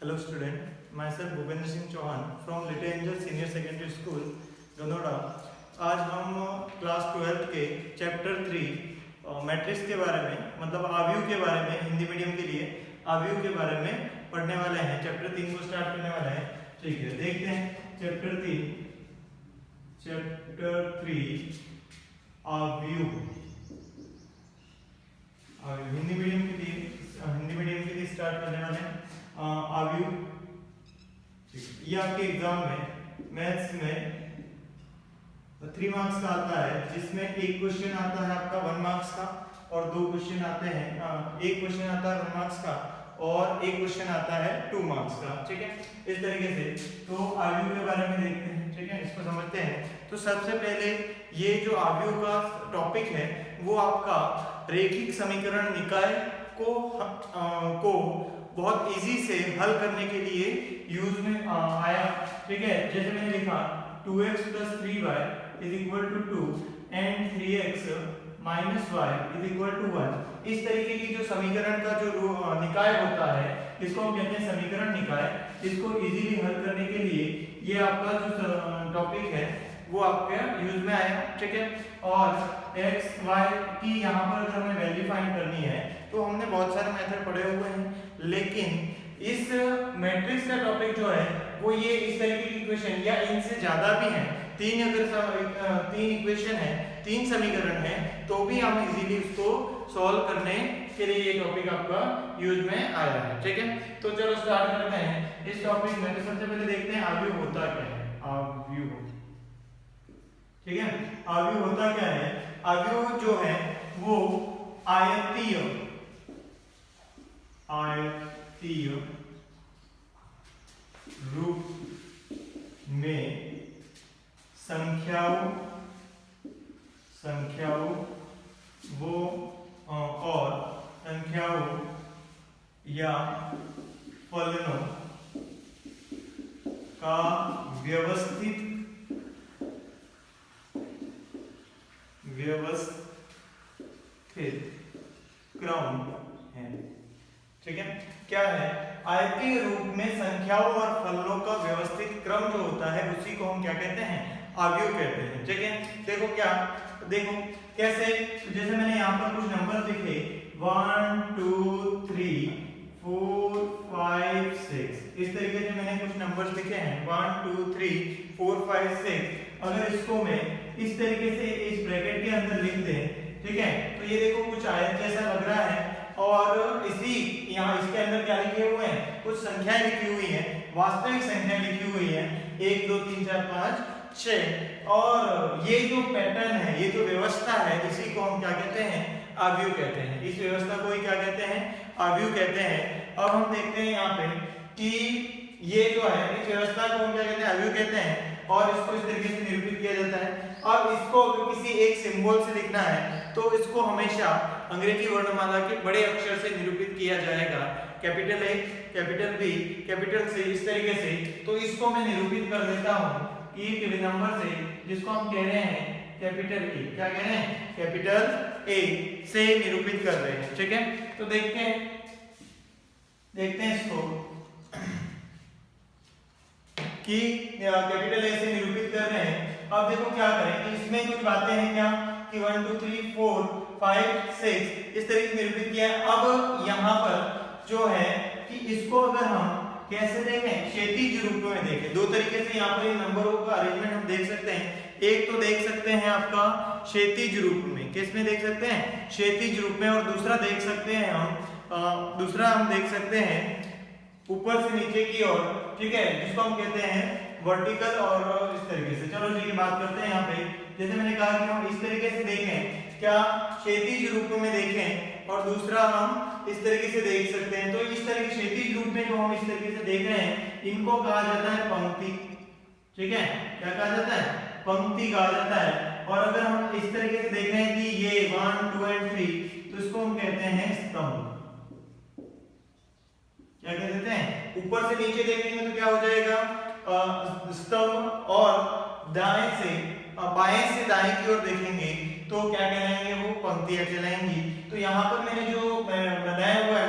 Hello student, myself Bhupendra Singh Chauhan from little angel senior secondary school Ganoda. आज हम class 12 के chapter 3 matrix के बारे में मतलब आव्यूह के बारे में हिंदी मीडियम के लिए आव्यूह के बारे में पढ़ने वाले हैं। चैप्टर 3 को स्टार्ट करने वाले हैं। ठीक है, देखते हैं चैप्टर 3 आव्यूह। हिंदी मीडियम के लिए स्टार्ट करने वाले हैं आव्यूह। ये आपके एग्जाम में मैथ्स में 3 मार्क्स का आता है, जिसमें एक क्वेश्चन आता है आपका 1 मार्क्स का और 2 क्वेश्चन आते हैं। एक क्वेश्चन आता है 1 मार्क्स का और एक क्वेश्चन आता है 2 मार्क्स का। ठीक है, इस तरीके से तो आव्यूह के बारे में देखते हैं। ठीक है, इसको समझते हैं। तो सबसे पहले ये जो आव्यूह का टॉपिक है वो आपका रेखिक समीकरण निकाय को बहुत इजी से हल करने के लिए यूज में आया। ठीक है, जैसे मैंने लिखा 2x + 3y = 2 and 3x - y = 1। इस तरीके की जो समीकरण का जो निकाय होता है इसको हम कहते हैं समीकरण निकाय। इसको इजीली हल करने के लिए ये आपका जो टॉपिक है वो आपके यूज में आया। ठीक है, और x y की यहाँ पर अगर हमें वैल्यू फाइंड करनी है तो हमने बहुत सारे मेथड पढ़े हुए हैं, लेकिन इस मैट्रिक्स का टॉपिक जो है वो ये इस तरीके की इक्वेशन या इनसे ज्यादा भी हैं। 3 इक्वेशन है, 3 समीकरण है, तो भी हम इजीली उसको सॉल्व करने के लिए ये टॉपिक आपका यूज में आया है। ठीक है, तो चलो स्टार्ट करते हैं इस टॉपिक में। तो सबसे पहले देखते हैं आव्यूह होता क्या है। आव्यूह, ठीक है, आव्यूह होता क्या है? आव्यूह जो है वो आयतीय रूप में संख्याओं वो और संख्याओं या फलनों का व्यवस्थित क्रम है। ठीक है, क्या है? आयतीय रूप में संख्याओं और फलनों का व्यवस्थित क्रम जो होता है उसी को हम क्या कहते हैं? आव्यूह कहते हैं। ठीक है, देखो कैसे, जैसे मैंने यहाँ पर कुछ नंबर लिखे 1 2 3 4 5 6। इस तरीके से मैंने कुछ नंबर्स लिखे हैं 1 2 3 4 5 6। अगर इसको मैं इस तरीके से इस ब्रैकेट के अंदर लिख दें, ठीक है, तो ये देखो कुछ आयत जैसा लग रहा है और इसी यहाँ इसके अंदर क्या लिखे हुए हैं? कुछ संख्याएं लिखी हुई हैं, वास्तविक संख्याएं लिखी हुई हैं 1 2 3 4 5 6। और ये जो पैटर्न है, ये जो व्यवस्था है, इसी को हम क्या कहते हैं? आव्यूह कहते हैं। इस व्यवस्था को ही क्या कहते हैं? आव्यूह कहते हैं। अब हम देखते हैं यहाँ पे कि ये जो है इस व्यवस्था को हम क्या कहते हैं? आव्यूह कहते हैं और इसको इस तरीके से निरूपित किया जाता है। अब इसको अगर किसी एक सिंबल से लिखना है तो इसको हमेशा अंग्रेजी वर्णमाला के बड़े अक्षर से निरूपित किया जाएगा, capital A, capital B, capital C, इस तरीके से। तो इसको मैं निरूपित कर देता हूँ कि एक नंबर से, जिसको हम कह रहे हैं कैपिटल A। क्या कह रहे हैं? कैपिटल A से निरूपित कर रहे हैं। ठीक है, तो देखते हैं इसको कि कैपिटल A से निरूपित कर रहे हैं। अब देखो क्या करें, इसमें कुछ बातें हैं क्या कि 1 2 3 4 5 6 इस तरीके से निरूपित किया है। अब यहाँ पर जो है कि इसको अगर हम कैसे देखें? क्षैतिज रूप में देखें। 2 तरीके से यहाँ पर इन नंबरों का अरेंजमेंट हम देख सकते हैं। एक तो देख सकते हैं आपका क्षैतिज रूप में, किस में देख सकते हैं? क्षैतिज रूप में। और दूसरा हम देख सकते हैं ऊपर से नीचे की ओर। ठीक है, जिसको हम कहते हैं वर्टिकल और इस तरीके से। चलो ठीक है, बात करते हैं यहाँ पे। जैसे मैंने कहा कि हम इस तरीके से देखें, क्या क्षैतिज रूप में देखें, और दूसरा हम इस तरीके से देख सकते हैं। तो इस तरह के क्षैतिज रूप में जो हम इस तरीके से देख रहे हैं इनको कहा जाता है पंक्ति। ठीक है, क्या कहा जाता है? पंक्ति कहा जाता है। और अगर हम इस तरीके से देख रहे हैं कि ये 1 2 और 3, तो इसको हम कहते हैं स्तंभ। क्या कहते हैं? ऊपर से नीचे देखेंगे तो क्या हो जाएगा? स्तंभ। और बाएं से दाएं की ओर देखेंगे तो क्या कहलाएंगे? वो पंक्तियां कहलाएंगी। तो यहाँ पर मैंने जो बनाया हुआ है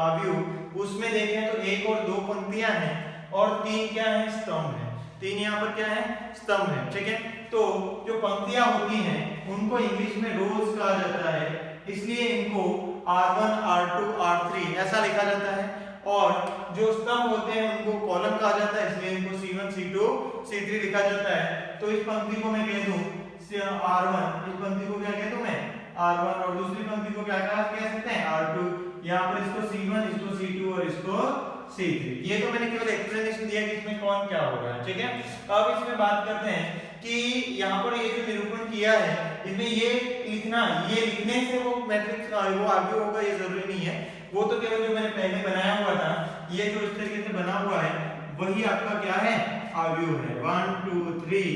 आव्यूह उसमें देखें तो एक और दो पंक्तियां हैं और तीन क्या है, स्तंभ है। तीन यहाँ पर क्या है, स्तंभ है, ठीक है। तो जो पंक्तियां होती हैं उनको इंग्लिश में रोज कहा जाता है, इसलिए इनको R1 R2 R3 ऐसा लिखा जाता है। और जो स्तंभ होते हैं उनको कॉलम कहा जाता है, इसलिए इनको C1 C2 C3 लिखा जाता है। तो इस पंक्ति को मैं कह दूं R1, इस पंक्ति को क्या कह दूं मैं, R1, और दूसरी पंक्ति को क्या कह सकते हैं, R2। यहाँ पर इसको C1, इसको C2 और इसको C3। ये तो मैंने केवल एक्सप्लेनेशन दिया कि इसमें कौन क्या हो रहा है, ठीक है। अब इसमें बात करते हैं कि यहाँ पर ये जो निरूपण किया है इसमें ये लिखना, ये लिखने से वो मैट्रिक्स वो आगे होगा ये जरूरी नहीं है। वो तो केवल जो मैंने पहले बनाया हुआ था, ये जो इस तरीके से बना हुआ है वही आपका क्या है, आव्यूह है। 1 2 3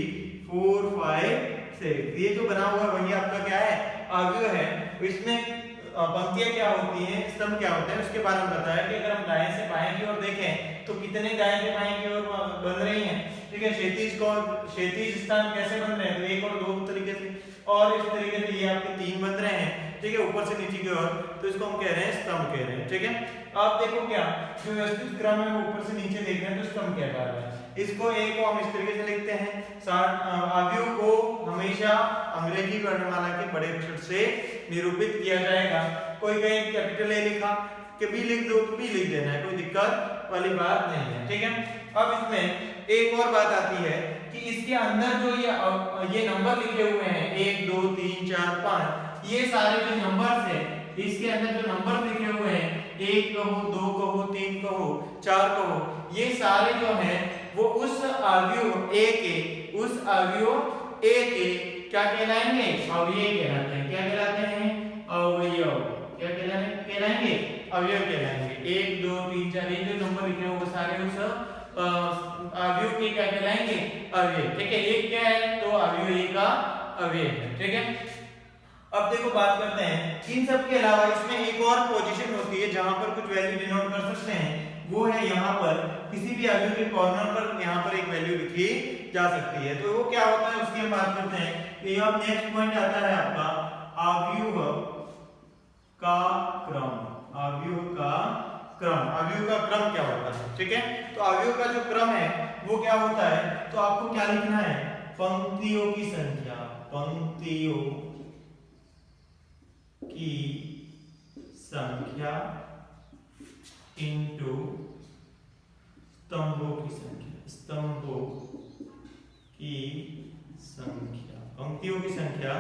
4 5 6, ये जो बना हुआ वही आपका क्या है, आव्यूह है। इसमें पंक्तियां क्या होती हैं, स्तंभ क्या होते हैं, उसके बारे में बताया कि अगर हम दाएं से बाएं की ओर देखें तो कितने दाएं से बाएं की ओर बन रही हैं, ठीक है। क्षैतिज स्थान कैसे बन रहे हैं, तो एक और दो तरीके से, और इस तरीके से ये आपके तीन बन रहे हैं, ठीक है, ऊपर से नीचे की ओर। तो इसको हम कह रहे हैं स्तंभ कह रहे हैं, ठीक है। आप देखो क्या जो व्यवस्थित क्रम है वो ऊपर से नीचे देख रहे हैं तो स्तंभ क्या कह रहा है। इसको ए को हम इस तरीके से लिखते हैं, आव्यूह को हमेशा अंग्रेजी वर्णमाला के बड़े अक्षर से निरूपित किया जाएगा। कोई कहे कैपिटल ए लिखा कि बी लिख दो तो बी लिख देना है, कोई दिक्कत वाली बात नहीं है, ठीक है। अब इसमें एक और बात आती है कि इसके अंदर जो ये नंबर लिखे हुए हैं 1 2 3 4 5, ये सारे जो नंबर्स हैं इसके अंदर जो नंबर लिखे हुए हैं 1 कहो 2 कहो 3 कहो 4 कहो, ये सारे जो हैं वो उस आव्यूह ए के क्या कहलाएंगे, अवयव कहलाते हैं। क्या कहलाते हैं, अवयव। क्या कहलाएंगे, अवयव कहलाएंगे। 1 2 3 4 ये जो नंबर लिखे होंगे सारे उस अवयव के क्या कहलाएंगे, अवयव, ठीक है। एक क्या है, तो अवयव ए का अवयव है, ठीक है। अब देखो बात करते हैं इन सब के अलावा इसमें एक और पोजीशन होती है जहां पर कुछ वैल्यू डिनोट कर सकते हैं, वो है यहाँ पर किसी भी अवयव के कॉर्नर पर यहाँ पर एक वैल्यू लिखी जा सकती है। तो वो क्या होता है उसकी हम बात करते हैं। तो यहाँ नेक्स्ट पॉइंट आता है आपका आव्यूह का क्रम। आव्यूह का क्रम, आव्यूह का क्रम क्या होता है, ठीक है। तो आव्यूह का जो क्रम है वो क्या होता है, तो आपको क्या लिखना है, पंक्तियों की संख्या, पंक्तियों की संख्या इनटू स्तंभों की संख्या, स्तंभों की संख्या, पंक्तियों की संख्या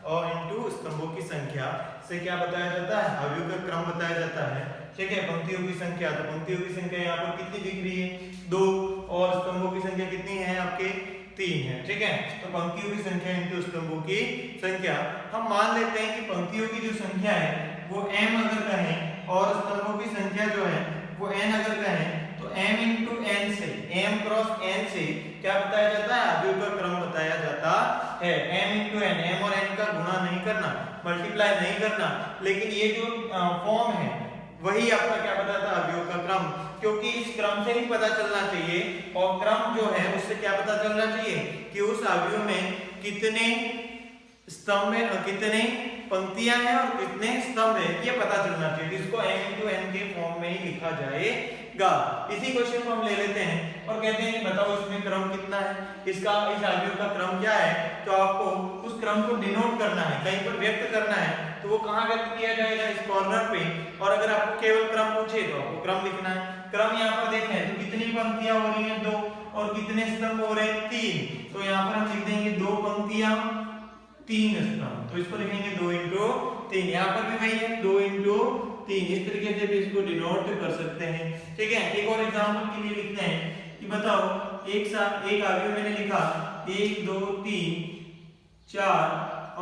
और इनटू स्तंभों की संख्या से क्या बताया जाता है, आव्यूह का क्रम बताया जाता है, ठीक है। पंक्तियों की संख्या, तो पंक्तियों की संख्या यहाँ पर कितनी दिख रही है, 2, और स्तंभों की संख्या कितनी है आपके, 3 है, ठीक है। तो पंक्तियों की संख्या इनटू स्तंभों की संख्या, हम मान लेते हैं कि पंक्तियों की जो संख्या है वो m अगर कहें और स्तंभों की संख्या जो है वो n अगर कहें, तो m इंटू n से, m क्रॉस n से क्या बताया जाता है, आव्यूह का क्रम बताया जाता है। m इंटू n, m और n का गुणा नहीं करना, मल्टीप्लाई नहीं करना, लेकिन ये जो फॉर्म है वही आपका क्या बताता है, आव्यूह का क्रम। क्योंकि इस क्रम से ही पता चलना चाहिए, और क्रम जो है उससे क्या पता चलना चाहिए कि उस आव्यूह में कितने स्तंभ है, कितने पंक्तियां हैं और कितने स्तंभ है, ये पता चलना चाहिए। इसको m इंटू n के फॉर्म में ही लिखा जाएगा। इसी क्वेश्चन को हम ले लेते हैं और कहते हैं कि बताओ इसमें क्रम कितना है, इसका इस आव्यूह का क्रम क्या है। तो आपको उस क्रम को डिनोट करना है, कहीं पर व्यक्त करना है, तो वो कहाँ व्यक्त किया जाएगा, इस कॉर्नर पे। और अगर आपको केवल क्रम पूछे तो आपको क्रम लिखना है। क्रम यहाँ पर देखें तो कितनी पंक्तियां हो रही हैं, 2, और कितने स्तंभ हो रहे हैं, 3। तो यहाँ पर हम लिख देंगे 2 पंक्तियां 3 स्तंभ, तो इसको लिखेंगे 2 इंटू 3। यहाँ पर भी वही है 2 इंटू 3, इस तरीके से भी इसको डिनोट कर सकते हैं, ठीक है। एक और एग्जांपल के लिए लिखते हैं कि बताओ एक आव्यूह मैंने लिखा 1 2 3 4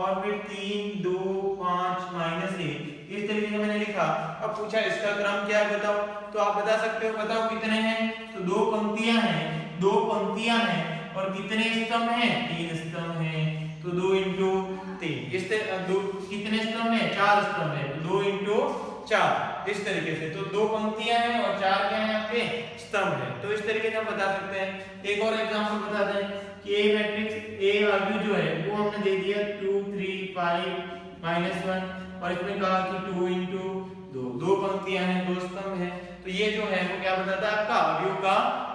और फिर 3 2 5 -1, इस तरीके से मैंने लिखा। अब पूछा इसका क्रम क्या है बताओ, तो आप बता सकते हो, बताओ कितने हैं, तो 2 पंक्तियां हैं और कितने स्तंभ हैं, 3 स्तंभ हैं, तो 2 इंटू 3। इस कितने स्तंभ हैं, 4 स्तंभ है, 2 इंटू 4, इस तरीके से। तो 2 पंक्तियां हैं और 4 क्या है आपके, स्तंभ है। तो इस तरीके से हम बता सकते हैं। एक और एग्जांपल बता दें कि ए मैट्रिक्स ए आव्यूह जो है वो हमने दे दिया 2 3 5 -1, और इसमें कहा कि 2 इंटू 2, 2 पंक्तियां हैं 2 स्तंभ है, तो ये जो है वो क्या बताता है, आपका अवयव का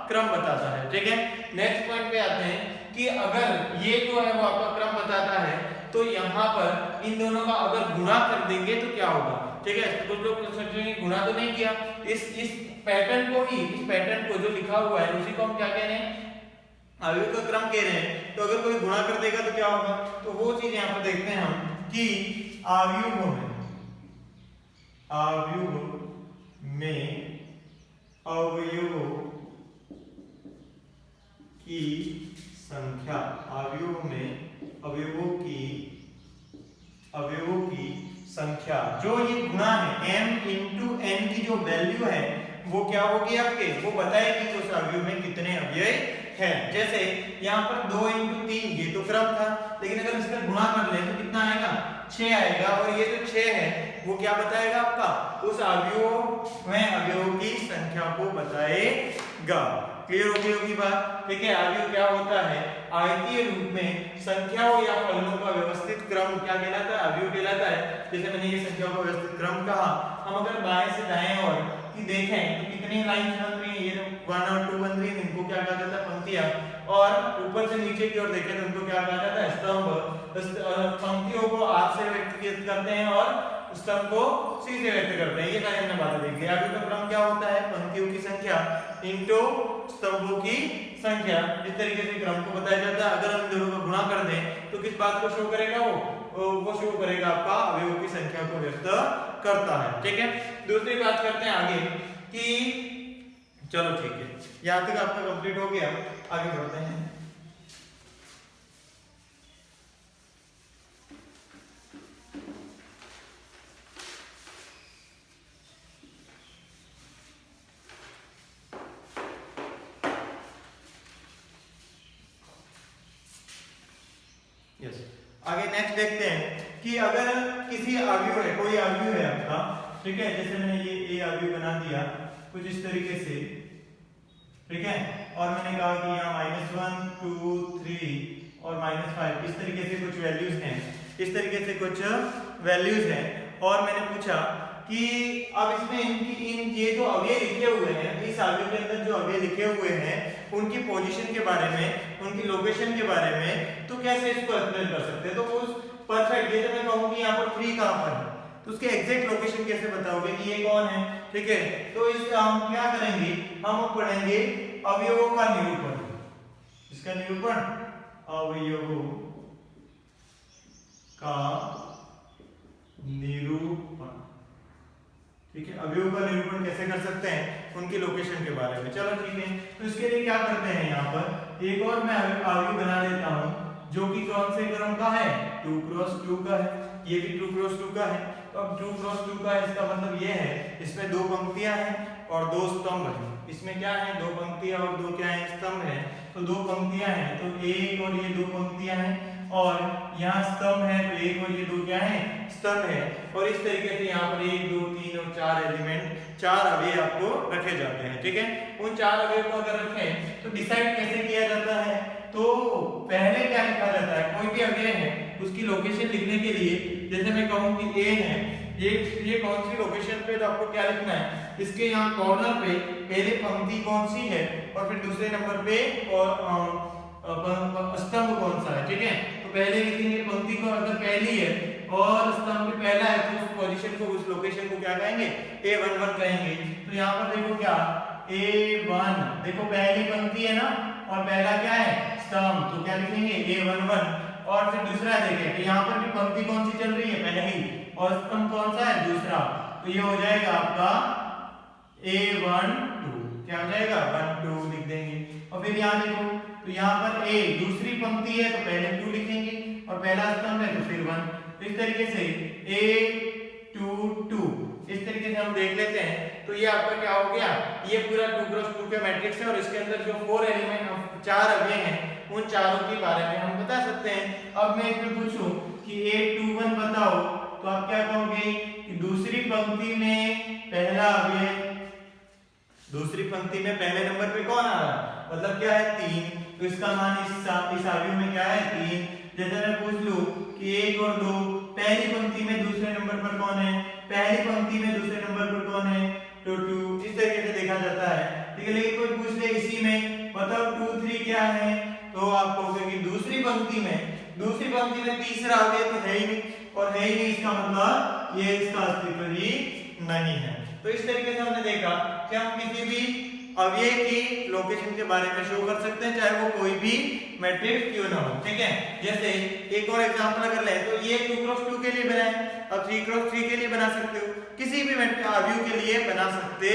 क्रम बताता है। ठीक है, नेक्स्ट पॉइंट पे आते हैं कि अगर ये जो है वो आपका क्रम बताता है तो यहाँ पर इन दोनों का अगर गुणा कर देंगे तो क्या होगा। ठीक है, कुछ लोग सोचेंगे गुणा तो नहीं किया, इस पैटर्न को ही, इस पैटर्न को जो लिखा हुआ है उसी को हम क्या कह रहे हैं, अवयव का क्रम कह रहे हैं। तो अगर कोई गुणा कर देगा तो क्या होगा, तो वो चीज यहाँ पर देखते हैं हम कि अवयव की संख्या, अवयवों की संख्या जो ये गुणा है m इंटू n की जो वैल्यू है वो क्या होगी आपके, वो बताएगी कि उस अवयव में कितने अवयव है। जैसे यहाँ पर 2 इंटू 3 ये तो क्रम था, लेकिन अगर इसका गुणा कर ले तो कितना आएगा, 6 आएगा। और ये जो 6 है वो क्या बताएगा आपका, उस अवयवों की संख्या को बताएगा। क्लियर हो गई होगी बात। ठीक है, अवयव क्या होता है, आयतीय रूप में संख्याओं या फलनों का व्यवस्थित क्रम क्या कहलाता है, अवयव कहलाता है। जैसे मैंने ये संख्याओं का व्यवस्थित क्रम कहा, हम अगर बाएं से दाएं और की देखें तो कितनी लाइन बन रही है, ये 1 और 2 बन रही है, इनको क्या कहा जाता है, पंक्तियां। और ऊपर से नीचे की ओर देखें तो उनको क्या कहा जाता है, स्तंभ। पंक्तियों को आर से व्यक्त करते हैं और स्तंभ को सी से व्यक्त करते हैं। ये सारी हमने बातें देख ली। अवयव का क्रम क्या होता है, पंक्तियों की संख्या इंटू स्तंभों की संख्या, इस तरीके से क्रम को बताया जाता है। अगर हम दोनों को गुणा कर दें तो किस बात को शो करेगा, वो शो करेगा आपका अवयवों की संख्या को व्यक्त करता है। ठीक है, दूसरी बात करते हैं आगे कि चलो ठीक है, यहाँ तक आपका कंप्लीट हो गया, आगे बढ़ते हैं। आगे नेक्स्ट देखते हैं कि अगर किसी अवयव है, कोई अवयव है आपका, ठीक है, जैसे मैंने ये अवयव बना दिया कुछ इस तरीके से, ठीक है, और मैंने कहा कि यहाँ -1 2 3 और -5 इस तरीके से कुछ वैल्यूज हैं, इस तरीके से कुछ वैल्यूज हैं। और मैंने पूछा कि अब इसमें इन ये जो अवयव लिखे हुए हैं, इस अवयव के अंदर जो अवयव लिखे हुए हैं उनकी पोजीशन के बारे में, उनकी लोकेशन के बारे में, तो कैसे इसको एक्सप्लेन कर सकते हैं। तो वो परफेक्ट, जैसे मैं कहूंगी यहाँ पर 3 कहां पर है तो उसके एग्जैक्ट लोकेशन कैसे बताओगे कि ये कौन है। ठीक है, तो इस हम क्या करेंगे, हम पढ़ेंगे अवयवों का निरूपण। इसका निरूपण, अवयवों का निरूपण। ठीक है, अवयव का निरूपण कैसे कर सकते हैं, उनकी लोकेशन के बारे में। चलो ठीक है, तो इसके लिए क्या करते हैं, यहाँ पर एक और मैं अवयव बना लेता हूँ जो कि कौन से क्रम का है, 2 क्रॉस 2 का है, ये भी 2 क्रॉस 2 का है। तो अब 2 क्रॉस 2 का है, इसका मतलब ये है इसमें 2 पंक्तियां हैं और 2 स्तंभ हैं। इसमें क्या है, 2 पंक्तियां और 2 क्या है, स्तंभ है। तो 2 पंक्तियां हैं तो एक और ये 2 पंक्तियां हैं, और यहाँ स्तंभ है तो एक और ये 2 क्या है, स्तंभ है। और इस तरीके से यहाँ पर 1 2 3 और 4 एलिमेंट, 4 अवयव आपको रखे जाते हैं। ठीक है, उन 4 अवयव को अगर रखें तो डिसाइड कैसे किया जाता है, तो पहले क्या लिखा जाता है, कोई भी अवयव है उसकी लोकेशन लिखने के लिए, जैसे मैं कहूं कि ए है, ये कौन सी लोकेशन पे, तो आपको क्या लिखना है, इसके यहाँ कॉर्नर पे पहले पंक्ति कौन सी है और फिर दूसरे नंबर पे स्तंभ कौन सा है। ठीक है, तो पहले लिखेंगे पंक्ति को अगर पहली है और स्तंभ पे पहला है तो उस पोजीशन को, उस लोकेशन को क्या कहेंगे, A11 कहेंगे। तो यहाँ पर देखो क्या, A1 देखो पहली पंक्ति है ना, और पहला क्या है, स्तंभ, तो क्या लिखेंगे A11। और फिर दूसरा देखें तो यहाँ पर भी पंक्ति कौन सी चल रही है, पहली, और स्तंभ कौन सा है, दूसरा। तो ये हो जाएगा आपका A12, क्या हो जाएगा 1 2 लिख देंगे। और फिर यहाँ देखो तो यहाँ पर A दूसरी पंक्ति है तो पहले 2 लिखेंगे और पहला स्तंभ है तो फिर 1। तो इस तरीके से A2 2 इस तरीके से हम देख लेते हैं। तो ये आपका क्या हो गया, ये पूरा 2 क्रॉस 2 का मैट्रिक्स है और इसके अंदर जो 4 एलिमेंट 4 अवयव हैं उन चारों के बारे में हम बता सकते हैं। अब मैं इसमें पूछूं कि A21 बताओ तो आप क्या कहोगे कि दूसरी पंक्ति में पहला अवयव, दूसरी पंक्ति में पहले नंबर पे कौन आ रहा है, मतलब क्या है 3, तो इसका मान इस अवयव में क्या है 3। जैसे मैं पूछ लूं कि 1 और 2 पहली पंक्ति में दूसरे नंबर पर कौन है, पहली पंक्ति में दूसरे नंबर पर कौन है, 2 2 इस तरीके से देखा जाता है। ठीक है, लेकिन कोई पूछ ले इसी में मतलब 2 3 क्या है, तो आप कहोगे कि दूसरी पंक्ति में तीसरा अवयव तो है ही नहीं, और है ही नहीं इसका मतलब ये इसका अस्तित्व ही नहीं है। तो इस तरीके से हमने देखा कि हम किसी भी अवयव की लोकेशन के बारे में शो कर सकते हैं, चाहे वो कोई भी मैट्रिक्स क्यों ना हो। ठीक है, जैसे एक और एग्जांपल अगर लें तो ये 2x2 के लिए बनाए, अब 3x3 के लिए बना सकते हो, किसी भी अवयव के लिए बना सकते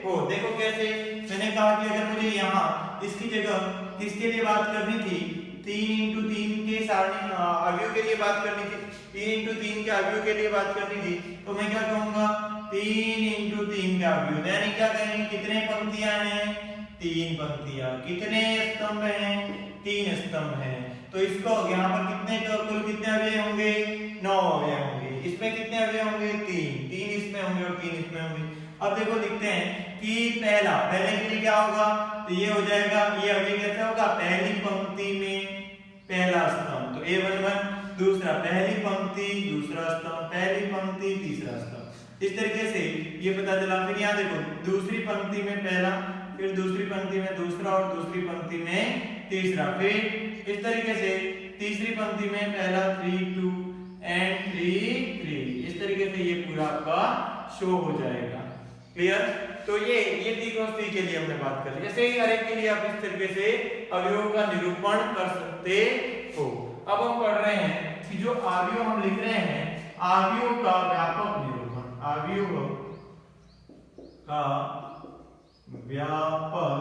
हो। देखो कैसे, मैंने कहा कि अगर मुझे यहाँ इसकी जगह किसके लिए बात करनी थी, 3x3 के सारणी अवयव के लिए बात करनी थी, 3x3 के अवयव के लिए बात करनी थी, तो मैं क्या कहूंगा 3x3 का अवयव, यानी क्या कहेंगे कितने पंक्तियां हैं, 3 पंक्तियां, कितने स्तंभ हैं, 3 स्तंभ हैं। तो इसको यहाँ पर कितने कुल कितने अवयव होंगे, 9 अवयव होंगे। इसमें कितने अवयव होंगे, 3 इसमें होंगे और 3 इसमें होंगे। अब देखो लिखते हैं कि पहले के लिए क्या होगा, तो ये हो जाएगा, ये अवयव कैसे होगा, पहली पंक्ति में पहला स्तंभ, तो A11, दूसरा पहली पंक्ति दूसरा स्तंभ, पहली पंक्ति तीसरा स्तंभ। इस तरीके से ये पता चला। फिर यहाँ देखो दूसरी पंक्ति में पहला, फिर दूसरी पंक्ति में दूसरा और दूसरी पंक्ति में तीसरा, फिर इस तरीके से तीसरी पंक्ति में पहला 3 2 एंड 3 3। इस तरीके से ये पूरा आपका शो हो जाएगा। क्लियर? तो ये 3x3 के लिए हमने बात करी। जैसे ही अरे के लिए आप इस तरीके से अवयवों का निरूपण कर सकते हो। अब हम पढ़ रहे हैं कि जो अवयव हम लिख रहे हैं, अवयव का व्यापक निरूपण, अवयव का व्यापक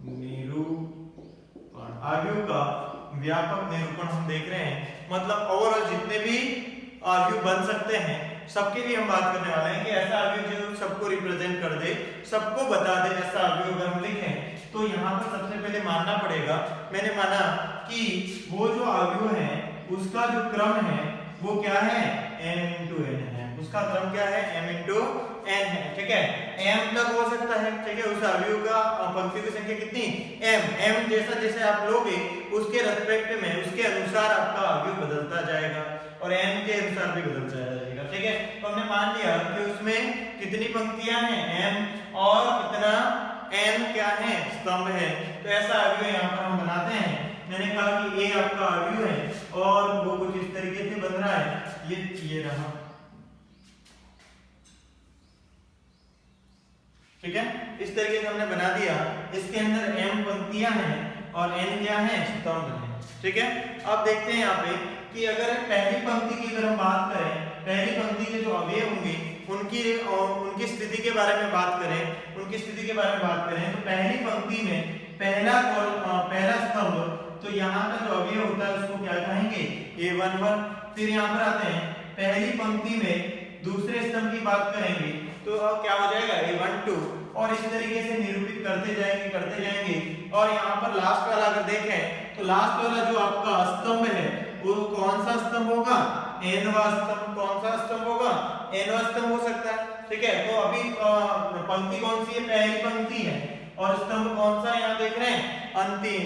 निरूपण, अवयव का व्यापक निरूपण हम देख रहे हैं। मतलब ओवरऑल जितने भी अवयव बन सकते हैं सबके लिए हम बात करने वाले हैं कि ऐसा अवयव जो सबको रिप्रेजेंट कर दे, सबको बता दे, ऐसा अवयव अगर हम लिखें तो यहाँ पर सबसे पहले मानना पड़ेगा, मैंने माना कि वो जो अवयव है उसका जो क्रम है वो क्या है, m × n है। उसका क्रम क्या है, m × n है। ठीक है, m तक हो सकता है। ठीक है, उस अवयव का पंक्ति की संख्या कितनी, m जैसा जैसे आप लोगे उसके रेस्पेक्ट में, उसके अनुसार आपका अवयव बदलता जाएगा और n के अनुसार भी बदलता जाएगा। ठीक है, तो हमने मान लिया कि उसमें कितनी पंक्तियां हैं, m, और कितना n क्या है, स्तंभ है। तो ऐसा अवयव यहाँ पर हम बनाते हैं। मैंने कहा कि a आपका अवयव है और वो कुछ इस तरीके से बन रहा है, ये रहा। ठीक है, इस तरीके से हमने बना दिया। इसके अंदर m पंक्तियां हैं और n क्या है, स्तंभ है। ठीक है, अब देखते हैं यहाँ पे कि अगर पहली पंक्ति की अगर हम बात करें, पहली पंक्ति के जो अवयव होंगे उनकी स्थिति के बारे में बात करें, तो पहली पंक्ति में पहला स्तंभ, तो यहाँ का जो अवयव होता है उसको क्या कहेंगे, A11। फिर यहाँ पर आते हैं पहली पंक्ति में दूसरे स्तंभ की बात करेंगे तो अब क्या हो जाएगा, A12, और इस तरीके से निरूपित करते जाएंगे। और यहाँ पर लास्ट वाला अगर देखें तो लास्ट वाला जो आपका स्तंभ है वो कौन सा स्तंभ होगा, nवां स्तंभ। कौन सा स्तंभ होगा, nवां स्तंभ हो सकता है। ठीक है, तो अभी पंक्ति कौन सी है, पहली पंक्ति है, और स्तंभ कौन सा यहाँ देख रहे हैं, अंतिम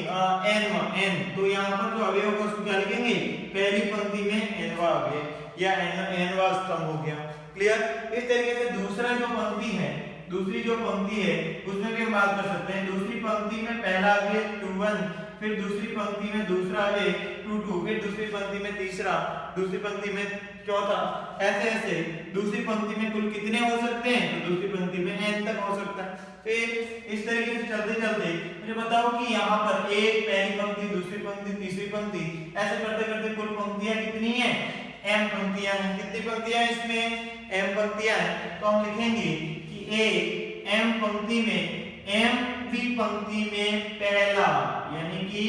n। तो यहाँ पर जो अवयव को उसको क्या लिखेंगे, पहली पंक्ति में nवां अवयव या nवां स्तंभ हो गया। क्लियर? इस तरीके से दूसरी जो पंक्ति है उसमें भी हम बात कर सकते हैं। दूसरी पंक्ति में पहला अवयव 21, फिर दूसरी पंक्ति में दूसरा अवयव 22, फिर दूसरी पंक्ति में तीसरा, दूसरी पंक्ति में चौथा, ऐसे दूसरी पंक्ति में कुल कितने हो सकते हैं, तो दूसरी पंक्ति में n तक हो सकता है। फिर इस तरीके से चलते मुझे बताओ कि यहाँ पर एक पहली पंक्ति, दूसरी पंक्ति, तीसरी पंक्ति, ऐसे करते कुल पंक्तियां कितनी हैं, m पंक्तियां हैं। कितनी पंक्तियां हैं इसमें, m पंक्तियां हैं। तो हम लिखेंगे कि m पंक्ति में mवीं पंक्ति में पहला यानी कि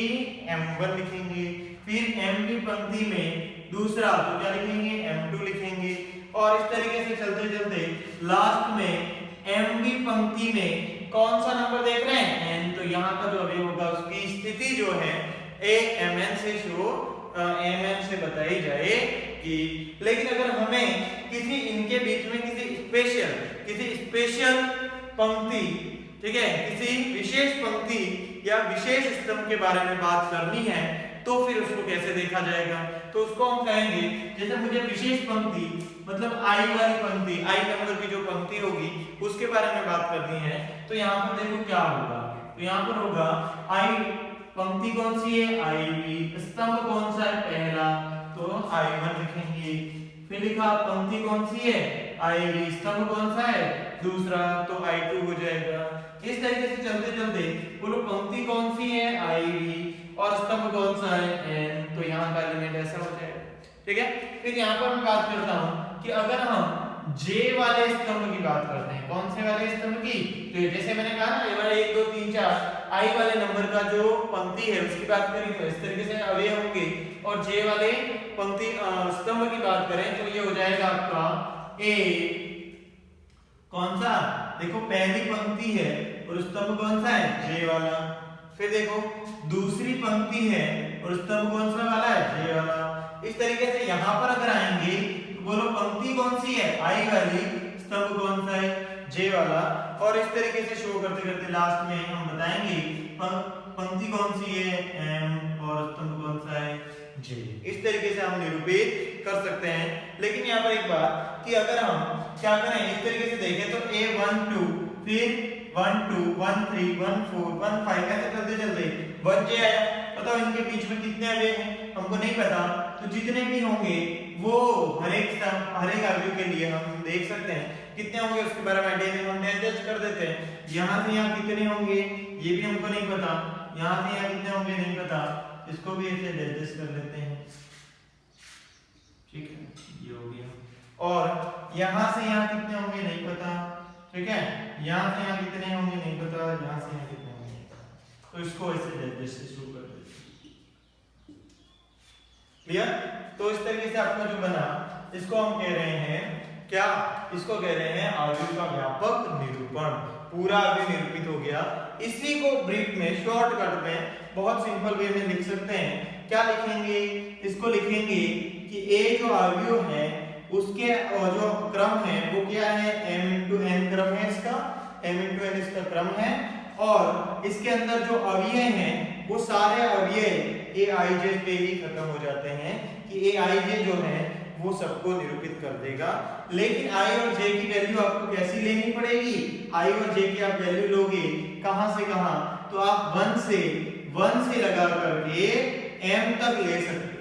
m1 लिखेंगे, फिर mवीं पंक्ति में दूसरा तो क्या लिखेंगे, m2 लिखेंगे, और इस तरीके से चलते लास्ट में mवीं पंक्ति में कौन सा नंबर देख रहे हैं, n। तो यहाँ का जो अवयव होगा उसकी स्थिति जो है mn से बताई जाएगी। लेकिन अगर हमें इनके बीच में किसी स्पेशल पंक्ति, ठीक है, किसी विशेष पंक्ति या विशेष स्तंभ के बारे में बात करनी है तो तो फिर उसको कैसे देखा जाएगा? तो उसको हम कहेंगे जैसे मुझे विशेष पंक्ति मतलब आई वाली पंक्ति, आई नंबर की जो पंक्ति होगी उसके बारे में बात करनी है। तो यहाँ पर देखो क्या होगा, तो यहाँ पर होगा आई, पंक्ति कौन सी है? आई। स्तंभ कौन सा है? पहला, तो I1 लिखेंगे। फिर लिखा पंक्ति कौन सी है? I, स्तंभ कौन सा है? दूसरा, तो I2 हो जाएगा। इस तरीके से चलते चलते बोलो पंक्ति कौन सी है? I और स्तंभ कौन सा है? N। तो यहाँ का एलिमेंट ऐसा हो जाएगा, ठीक है। फिर यहाँ पर मैं बात करता हूँ कि अगर हम J वाले स्तंभ की बात करते हैं, कौन से वाले स्तंभ की? तो जैसे मैंने कहा ना, ये वाले 1 2 3 4 I वाले नंबर का जो पंक्ति है उसकी बात करें तो इस तरीके से अवयव होंगे, और J वाले पंक्ति स्तंभ की बात करें तो ये हो जाएगा आपका A। कौन सा? देखो पहली पंक्ति है और स्तंभ कौन सा है? J वाला। फिर देखो दूसरी पंक्ति है और स्तंभ कौन सा वाला है? J वाला। इस तरीके से यहाँ पर अगर आएंगे तो बोलो पंक्ति कौन सी है? I वाली, स्तंभ कौन सा है? J वाला। और इस तरीके से शो करते करते लास्ट में हम बताएंगे पंक्ति कौन सी है? M और स्तंभ कौन सा है? J। इस तरीके से हम निरूपित कर सकते हैं। लेकिन यहाँ पर एक बात कि अगर हम क्या करें, इस तरीके से देखें तो A1 2 फिर 1 2 1 3 1 4 1 5 ऐसे चलते चलते 1 J आया। बताओ इनके बीच में कितने अवयव हैं? हमको नहीं पता, तो जितने भी होंगे वो हर एक अवयव के लिए हम देख सकते हैं कितने होंगे, उसके बारे में आइडिया हम एडजस्ट कर देते हैं। यहाँ से यहाँ कितने होंगे ये भी हमको नहीं पता, यहाँ से यहाँ कितने होंगे नहीं पता, इसको भी ऐसे एडजस्ट कर लेते हैं, ठीक है। ये हो गया। और यहाँ से यहाँ कितने होंगे नहीं पता, ठीक है। यहाँ से यहाँ कितने होंगे नहीं पता, यहाँ से यहाँ कितने होंगे नहीं पता, तो इसको ऐसे एडजस्ट शुरू कर देते हैं। क्लियर? तो इस तरीके से आपका जो बना इसको हम कह रहे हैं क्या? इसको कह रहे हैं अवयव का व्यापक निरूपण। पूरा अवयव निरूपित हो गया। इसी को ब्रीफ में, शॉर्टकट में, बहुत सिंपल वे में लिख सकते हैं। क्या लिखेंगे? इसको लिखेंगे कि A जो अवयव है उसके जो क्रम है वो क्या है? M into n क्रम है इसका, M into n इसका क्रम है, और इसके अंदर जो अवयव हैं वो सारे अवयव Aij पे ही खत्म हो जाते हैं कि Aij जो है वो सबको निरूपित कर देगा। लेकिन I और J की वैल्यू आपको कैसी लेनी पड़ेगी? I और J की आप वैल्यू लोगे कहां से कहां? तो आप 1 से लगा करके m तक ले सकते हो।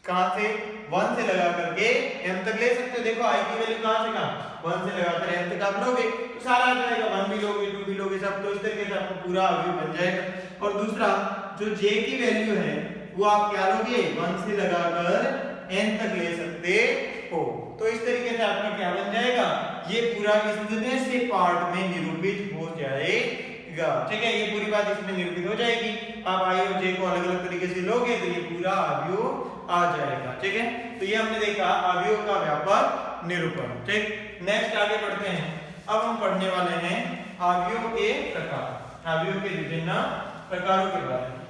कहां से? 1 से लगा करके m तक ले सकते हो। देखो I की वैल्यू कहां से कहां? 1 से लगाकर m तक आप लोगे तो सारा आ जाएगा, 1 भी लोगे 2 भी लोगे सब, तो इस तरीके से आपको पूरा अवयव बन जाएगा। और दूसरा जो J की वैल्यू है वो आप क्या लोगे? 1 से लगाकर n तक ले सकते हो। तो इस तरीके से आपका क्या बन जाएगा? ये पूरा इतने से पार्ट में निरूपित हो जाएगा, ठीक है। ये पूरी बात इसमें निरूपित हो जाएगी। आप I और J को अलग अलग तरीके से लोगे तो ये पूरा अवयव आ जाएगा, ठीक है। तो ये हमने देखा अवयव का व्यापक निरूपण, ठीक। नेक्स्ट आगे बढ़ते हैं। अब हम पढ़ने वाले हैं अवयव के प्रकार, अवयव के विभिन्न प्रकारों के बारे में।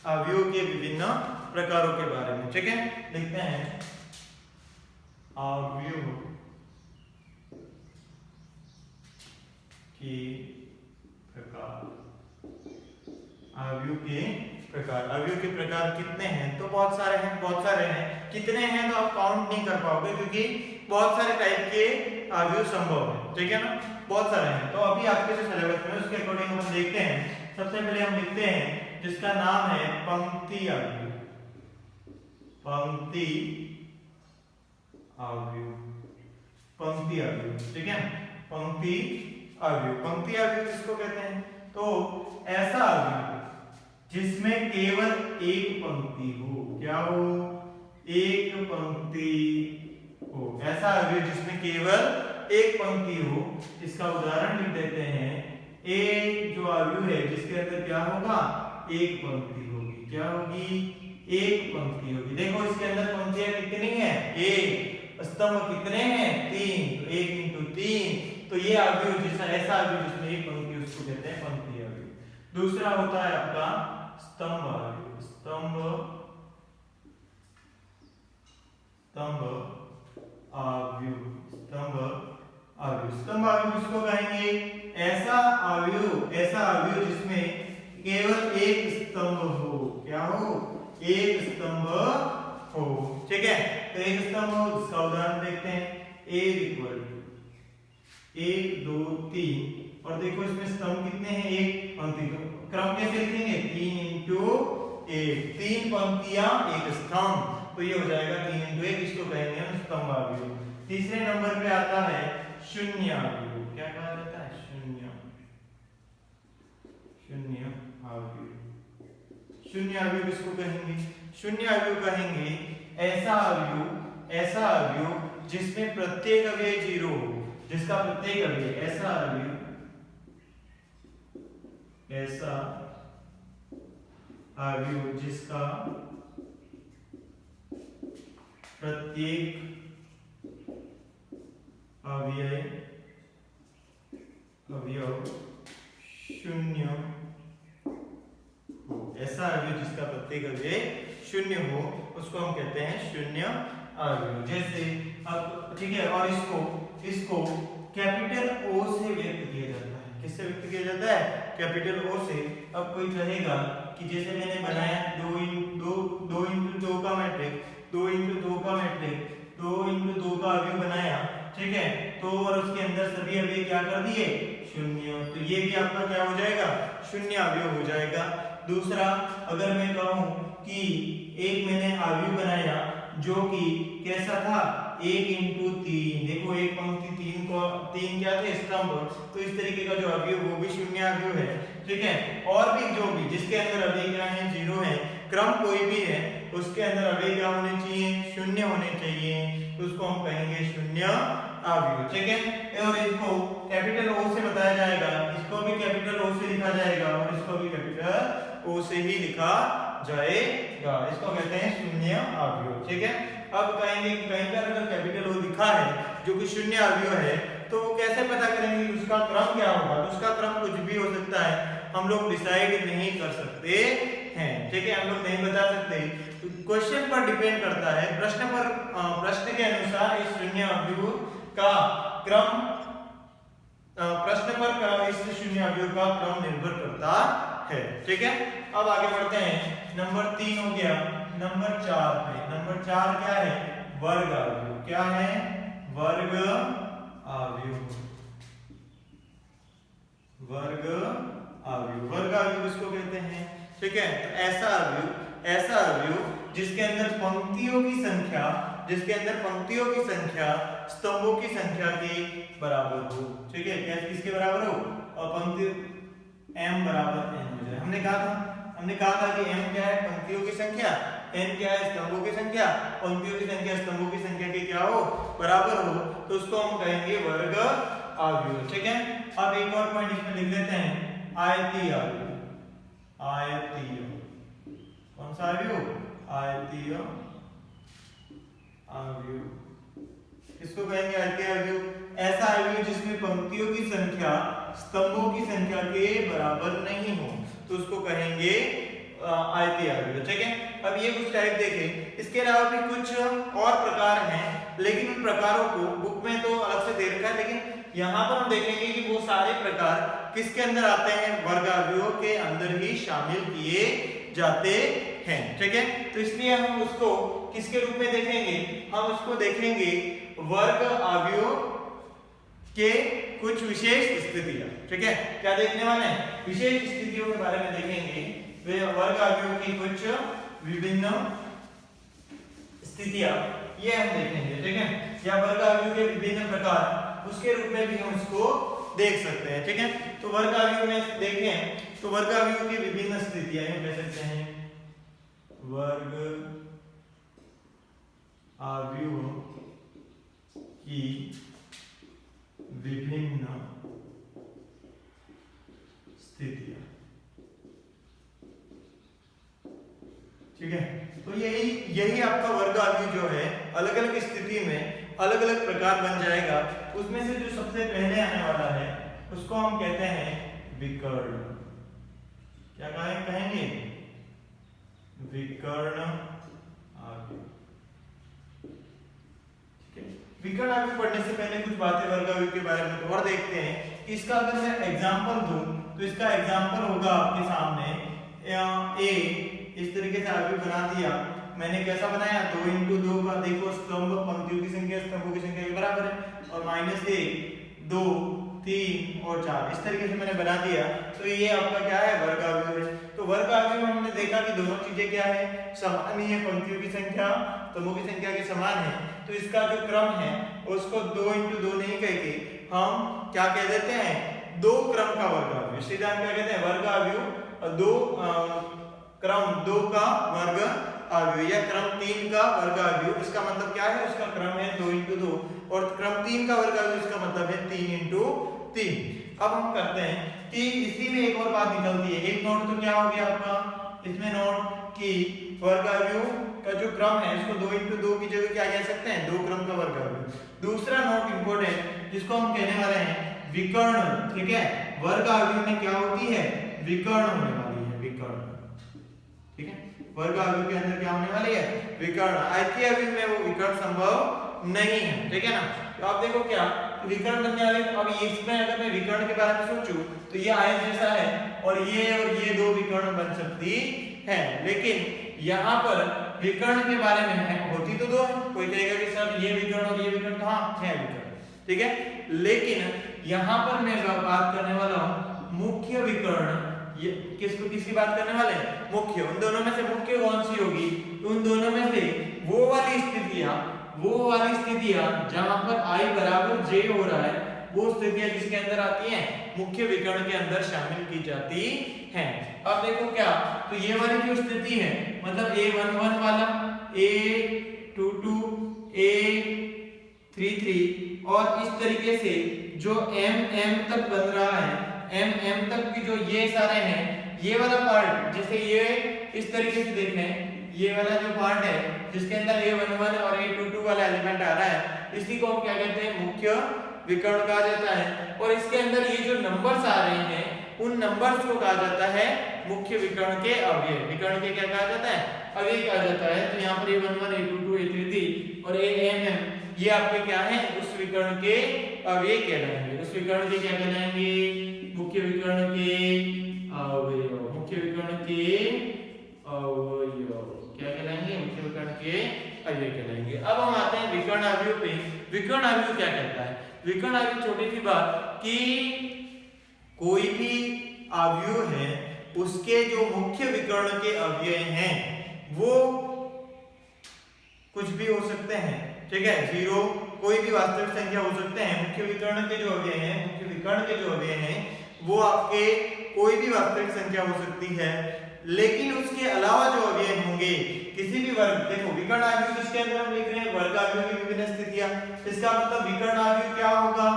अवयव के विभिन्न प्रकारों के बारे में, ठीक है। लिखते हैं अवयव के प्रकार। अवयव के प्रकार, अवयव के प्रकार कितने हैं? तो बहुत सारे हैं, बहुत सारे हैं। कितने हैं तो आप काउंट नहीं कर पाओगे क्योंकि बहुत सारे टाइप के अवयव संभव है, ठीक है ना। बहुत सारे हैं। तो अभी आपके जो सिलेबस में उसके अकॉर्डिंग हम देखते हैं। सबसे पहले हम लिखते हैं जिसका नाम है पंक्ति अवयव। पंक्ति अवयव, पंक्ति अवयव, ठीक है। पंक्ति अवयव, पंक्ति अवयव किसको कहते हैं? तो ऐसा अवयव जिसमें केवल एक पंक्ति हो। क्या हो? एक पंक्ति हो। ऐसा अवयव जिसमें केवल एक पंक्ति हो। इसका उदाहरण लिख देते हैं। ए जो अवयव है जिसके अंदर क्या होगा? एक पंक्ति होगी। क्या होगी? एक पंक्ति होगी। देखो इसके अंदर पंक्तियां कितनी है? एक। स्तंभ कितने हैं? 3। तो 1 into 3। तो ये अवयव जिसका ऐसा अवयव जिसमें एक पंक्ति, उसको कहते हैं पंक्ति अवयव। दूसरा होता है आपका स्तंभ अवयव। स्तंभ जिसमें केवल एक स्तंभ हो। क्या हो? एक स्तंभ हो। ठीक है, तो एक स्तंभ हो जिसका उदाहरण देखते हैं। a इक्वल 1 2 3 और देखो इसमें स्तंभ कितने हैं? एक पंक्ति। क्रम कैसे लिखेंगे? 3 इंटू 1, 3 पंक्तियां एक स्तंभ, तो ये हो जाएगा 3 इंटू 1, इसको कहेंगे हम स्तंभ आव्यूह। तीसरे नंबर पे आता है शून्य आव्यूह। क्या कहा जाता है? शून्य आव्यूह। शून्य आव्यूह किसको कहेंगे? शून्य आव्यूह कहेंगे ऐसा आव्यूह जिसमें प्रत्येक अवयव 0 हो, जिसका प्रत्येक अवयव ऐसा आव्यूह जिसका प्रत्येक अवयव शून्य हो। ऐसा आव्यूह जिसका प्रत्येक अवयव शून्य हो उसको हम कहते हैं शून्य आव्यूह। जैसे अब ठीक है, और इसको कैपिटल O से व्यक्त किया जाता है। किससे व्यक्त किया जाता है? कैपिटल O से। अब कोई कहेगा कि जैसे मैंने बनाया 2 इंटू 2 का मैट्रिक्स, 2 इंटू 2 का मैट्रिक्स, 2 इंटू 2 का अवयव बनाया, ठीक है, तो और उसके अंदर सभी अवयव क्या कर दिए? शून्य, तो ये भी आपका क्या हो जाएगा? शून्य अवयव हो जाएगा। दूसरा, अगर मैं कहूं कि एक मैंने अवयव बनाया जो कि कैसा था? 1 इंटू 3, देखो एक पंक्ति 3 क्या थे? स्तंभ, तो इस तरीके का जो अवयव वो भी शून्य अवयव है। ठीक है, और भी जो भी जिसके अंदर अवयव क्या है? 0 है, क्रम कोई भी है उसके अंदर अवयव क्या होने चाहिए? शून्य होने चाहिए, तो उसको हम कहेंगे शून्य अवयव। ठीक है, और इसको कैपिटल O से बताया जाएगा, इसको भी कैपिटल O से लिखा जाएगा और इसको भी कैपिटल O से ही लिखा जाएगा। इसको कहते हैं शून्य अवयव। ठीक है, अब कहेंगे कि कहीं पर अगर कैपिटल O लिखा है जो कि शून्य अवयव है, तो वो कैसे पता करेंगे कि उसका क्रम क्या होगा? तो उसका क्रम कुछ भी हो सकता है, हम लोग डिसाइड नहीं कर सकते हैं। ठीक है, हम लोग नहीं बता सकते, क्वेश्चन पर डिपेंड करता है, प्रश्न के अनुसार इस शून्य अवयव का क्रम, प्रश्न पर इस शून्य अवयव का क्रम निर्भर करता है। ठीक है, अब आगे बढ़ते हैं। नंबर 3 हो गया। नंबर 4 पे, नंबर 4 क्या है? वर्ग अवयव। क्या है? वर्ग अवयव। वर्ग अवयव किसको कहते हैं? ठीक है, तो ऐसा अवयव जिसके अंदर पंक्तियों की संख्या स्तंभों की संख्या के बराबर हो। ठीक है, क्या किसके बराबर हो? और पंक्ति m बराबर n हो जाए। हमने कहा था कि m क्या है? पंक्तियों की संख्या, n क्या है? स्तंभों की संख्या, पंक्तियों की संख्या स्तंभों की संख्या के क्या हो? बराबर हो, तो उसको हम कहेंगे वर्ग अवयव। ठीक है, अब एक और पॉइंट इसमें लिख लेते हैं, आयतीय अवयव। कौन सा अवयव? आयतीय अवयव। इसको कहेंगे आयतीय अवयव ऐसा अवयव जिसमें पंक्तियों की संख्या स्तंभों की संख्या के बराबर नहीं हो, तो उसको कहेंगे आयतीय अवयव। ठीक है, अब ये कुछ टाइप देखें, इसके अलावा भी कुछ और प्रकार हैं, लेकिन उन प्रकारों को बुक में तो अलग से दे रखा है, लेकिन यहाँ पर हम देखेंगे कि वो सारे प्रकार किसके अंदर आते हैं? वर्ग अवयव के अंदर ही शामिल किए जाते हैं। ठीक है, तो इसलिए हम उसको किसके रूप में देखेंगे? हम उसको देखेंगे वर्ग अवयव के कुछ विशेष स्थितियां। ठीक है, क्या देखने वाले हैं? विशेष स्थितियों के बारे में देखेंगे, वे वर्ग अवयव की कुछ विभिन्न स्थितियां ये हम देखेंगे। ठीक है, या वर्ग अवयव के विभिन्न प्रकार उसके रूप में भी हम उसको देख सकते हैं। ठीक है, तो वर्ग अवयव में देखें तो वर्ग अवयव की विभिन्न स्थितियां हम कह सकते हैं, वर्ग अवयव की विभिन्न स्थितियां। ठीक है, तो यही आपका वर्ग अवयव जो है अलग अलग स्थिति में अलग अलग प्रकार बन जाएगा। उसमें से जो सबसे पहले आने वाला है उसको हम कहते हैं विकर्ण। क्या कहेंगे? विकर्ण अवयव। विकर्ण अवयव पढ़ने से पहले कुछ बातें वर्ग अवयव के बारे में और देखते हैं कि इसका अगर मैं एग्जांपल दूं तो इसका एग्जांपल होगा आपके सामने ए। इस तरीके से अभी बना दिया मैंने, कैसा बनाया 2 into 2 का, देखो स्तंभ पंक्तियों की संख्या स्तंभों की संख्या के बराबर है, और -1 2 3 और 4 इस तरीके से मैंने बना दिया। तो ये आपका क्या है, वर्ग अवयव है। तो वर्ग अवयव में हमने देखा कि दोनों चीजें क्या है, समान ही है, पंक्तियों की संख्या स्तंभों की संख्या के समान है। तो इसका जो क्रम है उसको 2 into 2 नहीं कह के हम क्या कह देते हैं, 2 क्रम का वर्ग अवयव। सीधा हम क्या कहते हैं, वर्ग अवयव 2 क्रम 2 का वर्ग अवयव या क्रम 3 का वर्ग अवयव। इसका मतलब क्या है, उसका क्रम है 2 into 2 और क्रम 3 का वर्ग अवयव इसका मतलब है 3 into 3। अब हम करते हैं कि इसी में एक और बात निकलती है। एक नोट तो क्या हो गया आपका इसमें नोट कि वर्ग अवयव का जो क्रम है इसको 2 into 2 की जगह क्या कह सकते हैं, 2 क्रम का वर्ग अवयव। दूसरा नोट इंपॉर्टेंट जिसको हम कहने वाले हैं विकर्ण, ठीक है। वर्ग अवयव में क्या होती है, विकर्ण होने वाली है, विकर्ण, ठीक है। वर्ग अवयव के अंदर क्या होने वाली है, विकर्ण। आयतीय अवयव में वो विकर्ण संभव नहीं है, ठीक है ना। तो आप देखो क्या विकर्ण बनने वाले, अब इसमें अगर मैं विकर्ण के बारे में सोचूं तो ये आयत जैसा है और ये दो विकर्ण बन सकती है, लेकिन यहाँ पर विकर्ण के बारे में है, होती तो दो है। कोई कहेगा कि सर ये विकर्ण और ये विकर्ण, हाँ है विकर्ण, ठीक है। लेकिन यहाँ पर मैं बात करने वाला हूँ मुख्य विकर्ण। ये किसकी बात करने वाले हैं, मुख्य। उन दोनों में से मुख्य कौन सी होगी, उन दोनों में से वो वाली स्थितियां जहां पर i बराबर j हो रहा है, वो स्थितियां किसके अंदर आती हैं, मुख्य विकर्ण के अंदर शामिल की जाती हैं। अब देखो क्या, तो ये वाली जो स्थिति है मतलब a11 वाला, a22, a33 और इस तरीके से जो m तक बन रहा है, m तक की जो ये सारे हैं, ये वाला पार्ट जैसे ये इस तरीके से देखें, ये वाला जो पार्ट है जिसके अंदर a11 और a22 वाला एलिमेंट आ रहा है, इसी को हम क्या कहते हैं, मुख्य विकर्ण कहा जाता है। और इसके अंदर ये जो नंबर्स आ रहे हैं उन नंबर्स को कहा जाता है मुख्य विकर्ण के अवयव। विकर्ण के क्या कहा जाता है, अवयव कहा जाता है। तो यहाँ पर a11 a22 a33 और am ये आपके क्या है, उस विकर्ण के अवयव कहलाएंगे। उस विकर्ण के क्या कहलाएंगे, मुख्य विकर्ण के अवयव। मुख्य विकर्ण के अवयव क्या कहलाएंगे, मुख्य विकर्ण के अवयव कहलाएंगे। अब हम आते हैं विकर्ण अवयव पे। विकर्ण अवयव क्या कहता है, विकर्ण अवयव छोटी सी बात कि कोई भी अवयव है उसके जो मुख्य विकर्ण के अवयव हैं वो कुछ भी हो सकते हैं, ठीक है। 0 कोई भी वास्तविक संख्या हो सकते हैं। मुख्य विकर्ण के जो अवयव हैं, मुख्य विकर्ण के जो अवयव हैं वो आपके कोई भी वास्तविक संख्या हो सकती है, लेकिन उसके अलावा जो अवयव होंगे किसी भी वर्ग, देखो विकर्ण अवयव किसके अंदर हम लिख रहे हैं, वर्ग अवयव की विभिन्न स्थितियां। इसका मतलब विकर्ण अवयव क्या होगा,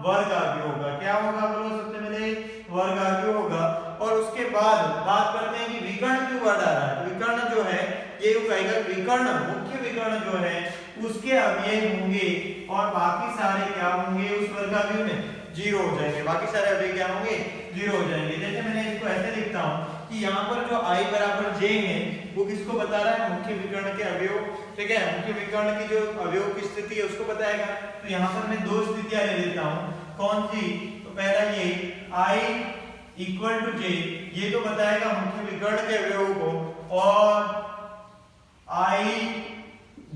वर्ग अवयव होगा। क्या होगा बोलो, सबसे पहले वर्ग अवयव होगा। और उसके बाद बात करते हैं कि विकर्ण क्यों वर्ड आ रहा है। तो विकर्ण जो है ये कहेगा विकर्ण, मुख्य विकर्ण जो है उसके अवयव होंगे और बाकी सारे क्या होंगे, उस वर्ग अवयव में 0 हो जाएंगे। बाकी सारे अवयव क्या होंगे, 0 हो जाएंगे। जैसे मैंने इसको ऐसे लिखता हूं कि यहाँ पर जो i बराबर j है वो किसको बता रहा है, मुख्य विकर्ण के अवयव, ठीक है। मुख्य विकर्ण की जो अवयव की स्थिति है उसको बताएगा। तो यहाँ पर मैं 2 स्थितियां ले लेता हूँ, कौन सी, तो पहला ये i इक्वल टू j, ये तो बताएगा मुख्य विकर्ण के अवयव को, और i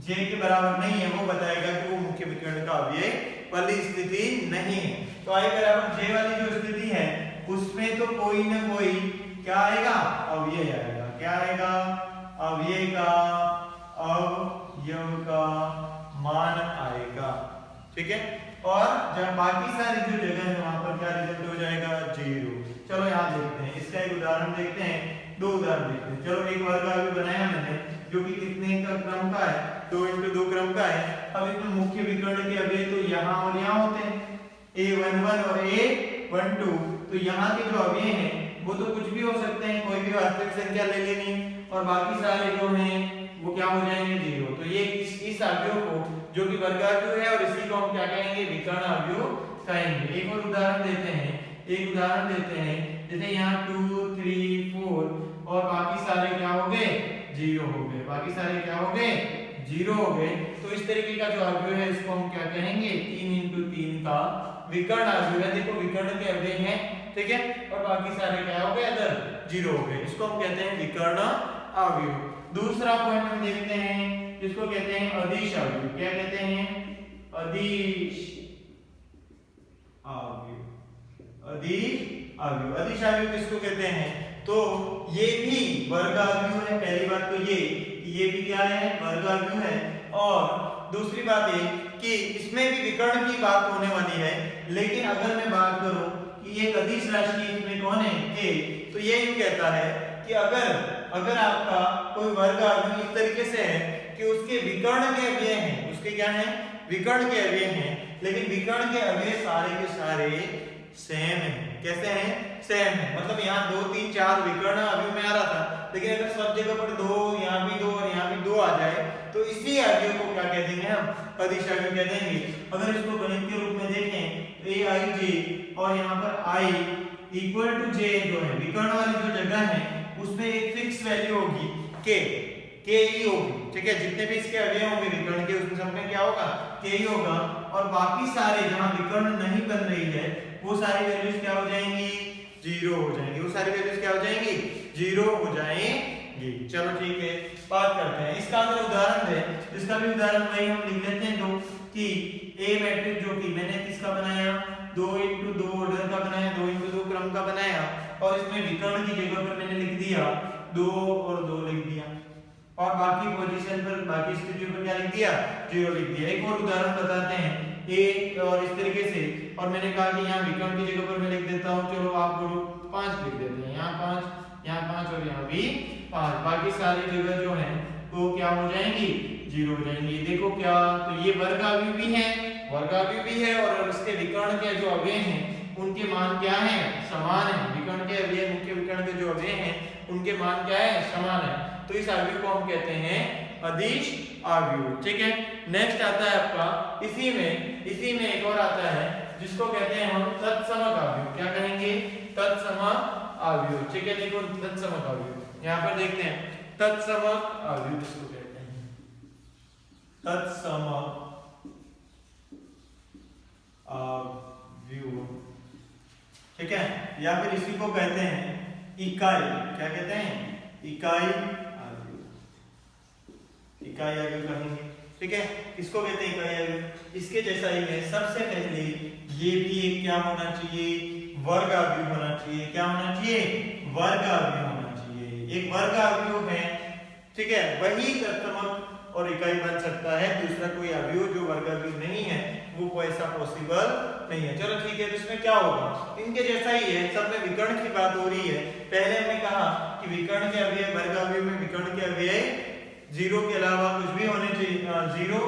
j के बराबर नहीं है वो बताएगा कि वो मुख्य विकर्ण का अवयव वाली स्थिति नहीं है। तो i बराबर j वाली जो स्थिति है उसमें तो कोई ना कोई क्या आएगा, अवयव आएगा। क्या आएगा, अवयव का मान आएगा, ठीक है। और जब बाकी सारी जो जगह है वहां पर क्या रिजल्ट हो जाएगा, 0। चलो यहाँ देखते हैं, इसका एक उदाहरण देखते हैं, 2 उदाहरण देखते हैं। चलो एक वर्ग अवयव बनाया मैंने जो कि कितने का क्रम का है, 2 into 2 क्रम का है। अब इसमें मुख्य विकर्ण के अवयव तो यहाँ और यहाँ होते हैं, a11 और a12। तो यहाँ के जो अवयव हैं वो तो कुछ भी हो सकते हैं, कोई भी वास्तविक संख्या ले लेनी, और बाकी सारे जो हैं वो क्या हो जाएंगे, 0। तो ये इस अवयव को जो कि वर्ग अवयव है और इसी को हम क्या कहेंगे, विकर्ण अवयव कहेंगे। एक और उदाहरण देते हैं, जैसे यहाँ 2 3 4 और बाकी सारे क्या हो गए, 0 हो गए। बाकी सारे क्या हो गए, 0 हो गए। तो इस तरीके का जो अवयव है इसको हम क्या कहेंगे, 3 into 3 का विकर्ण अवयव है। देखो विकर्ण के अवयव हैं ठीक है, और बाकी सारे क्या हो गए अदर 0 हो गए। इसको हम कहते हैं विकर्ण अवयव। दूसरा पॉइंट हम देखते हैं जिसको कहते हैं अदिश अवयव। क्या कहते हैं? अदिश अवयव। अदिश अवयव किसको कहते हैं? तो ये भी वर्ग अवयव है। पहली बात तो ये भी क्या है? वर्ग अवयव है। और दूसरी बात ये कि इसमें भी विकर्ण की बात होने वाली है। लेकिन अगर मैं बात करूं कि एक अदिश राशि इसमें कौन है? a, तो ये यूं कहता है कि अगर आपका कोई वर्ग अवयव इस तरीके से है कि उसके विकर्ण के अवयव हैं, उसके क्या हैं? विकर्ण के अवयव हैं, लेकिन विकर्ण के अवयव सारे के सारे सेम है। कैसे हैं? सेम है। मतलब यहाँ 2 3 4 विकर्ण अवयव में आ रहा था, लेकिन अगर सब जगह पर 2, यहाँ भी 2 और यहाँ भी 2 आ जाए तो इसी अवयव को क्या कह देंगे हम? अदिश अवयव कह देंगे। अगर इसको गणित के रूप में देखें तो aij और यहाँ पर i इक्वल टू j जो है विकर्ण वाली जो जगह है उसमें एक फिक्स वैल्यू होगी k ही होगी। ठीक है, जितने भी इसके अवयव होंगे विकर्ण के उसमें सब में क्या होगा? k ही होगा। और बाकी सारे जहां विकर्ण नहीं बन रही है वो सारी वैल्यूज क्या हो जाएंगी? 0 हो जाएंगी। वो सारी वैल्यूज क्या हो जाएंगी? 0 हो जाएंगी। चलो ठीक है, बात करते हैं इसका अगर उदाहरण है, इसका भी उदाहरण वही हम लिख लेते हैं दो कि A मैट्रिक्स जो कि मैंने किसका बनाया? 2x2 ऑर्डर का बनाया, 2x2 क्रम का बनाया, और इसमें विकर्ण की जगह पर मैंने लिख दिया 2 और 2 लिख दिया, और बाकी पोजीशन पर बाकी स्थितियों पर क्या लिख दिया? 0 लिख दिया। एक और उदाहरण बताते हैं a और इस तरीके से, और मैंने कहा कि यहाँ विकर्ण की जगह पर मैं लिख देता हूँ, चलो आप बोलो 5 लिख देते हैं, यहाँ 5, यहाँ 5 और यहाँ भी 5। बाकी सारी जगह जो है वो क्या हो जाएंगी? 0 हो जाएंगी। देखो क्या, तो ये वर्ग अवयव भी है, वर्ग अवयव भी है, और इसके विकर्ण के जो अवयव हैं उनके मान क्या है? समान है। विकर्ण के अवयव, मुख्य विकर्ण के जो अवयव हैं उनके मान क्या है? समान है। तो इस अवयव को हम कहते हैं अदिश अवयव। ठीक है, नेक्स्ट आता है आपका इसी में एक और आता है जिसको कहते हैं हम तत्समक अवयव। क्या कहेंगे? तत्समक अवयव। ठीक है, देखो तत्समक अवयव यहाँ पर देखते हैं, तत्समक अवयव जिसको कहते हैं तत्समक अवयव। ठीक है, या फिर इसी को कहते हैं इकाई। क्या कहते हैं? इकाई अवयव, इकाई अवयव कहेंगे। ठीक है, किसको कहते हैं? इकाई अवयव। इसके जैसा ही है। सबसे पहले ये भी एक क्या होना चाहिए? वर्ग अवयव होना चाहिए। क्या होना चाहिए? वर्ग अवयव होना चाहिए। एक वर्ग अवयव है, ठीक है, वही तत्समक और इकाई बन सकता है। दूसरा कोई अवयव जो वर्ग अवयव नहीं है वो ऐसा पॉसिबल नहीं है। चलो ठीक है, तो इसमें क्या होगा? इनके जैसा ही है, सब में विकर्ण की बात हो रही है। पहले हमने कहा कि विकर्ण के अवयव, वर्ग अवयव में विकर्ण के अवयव 0 के अलावा कुछ भी होने चाहिए, 0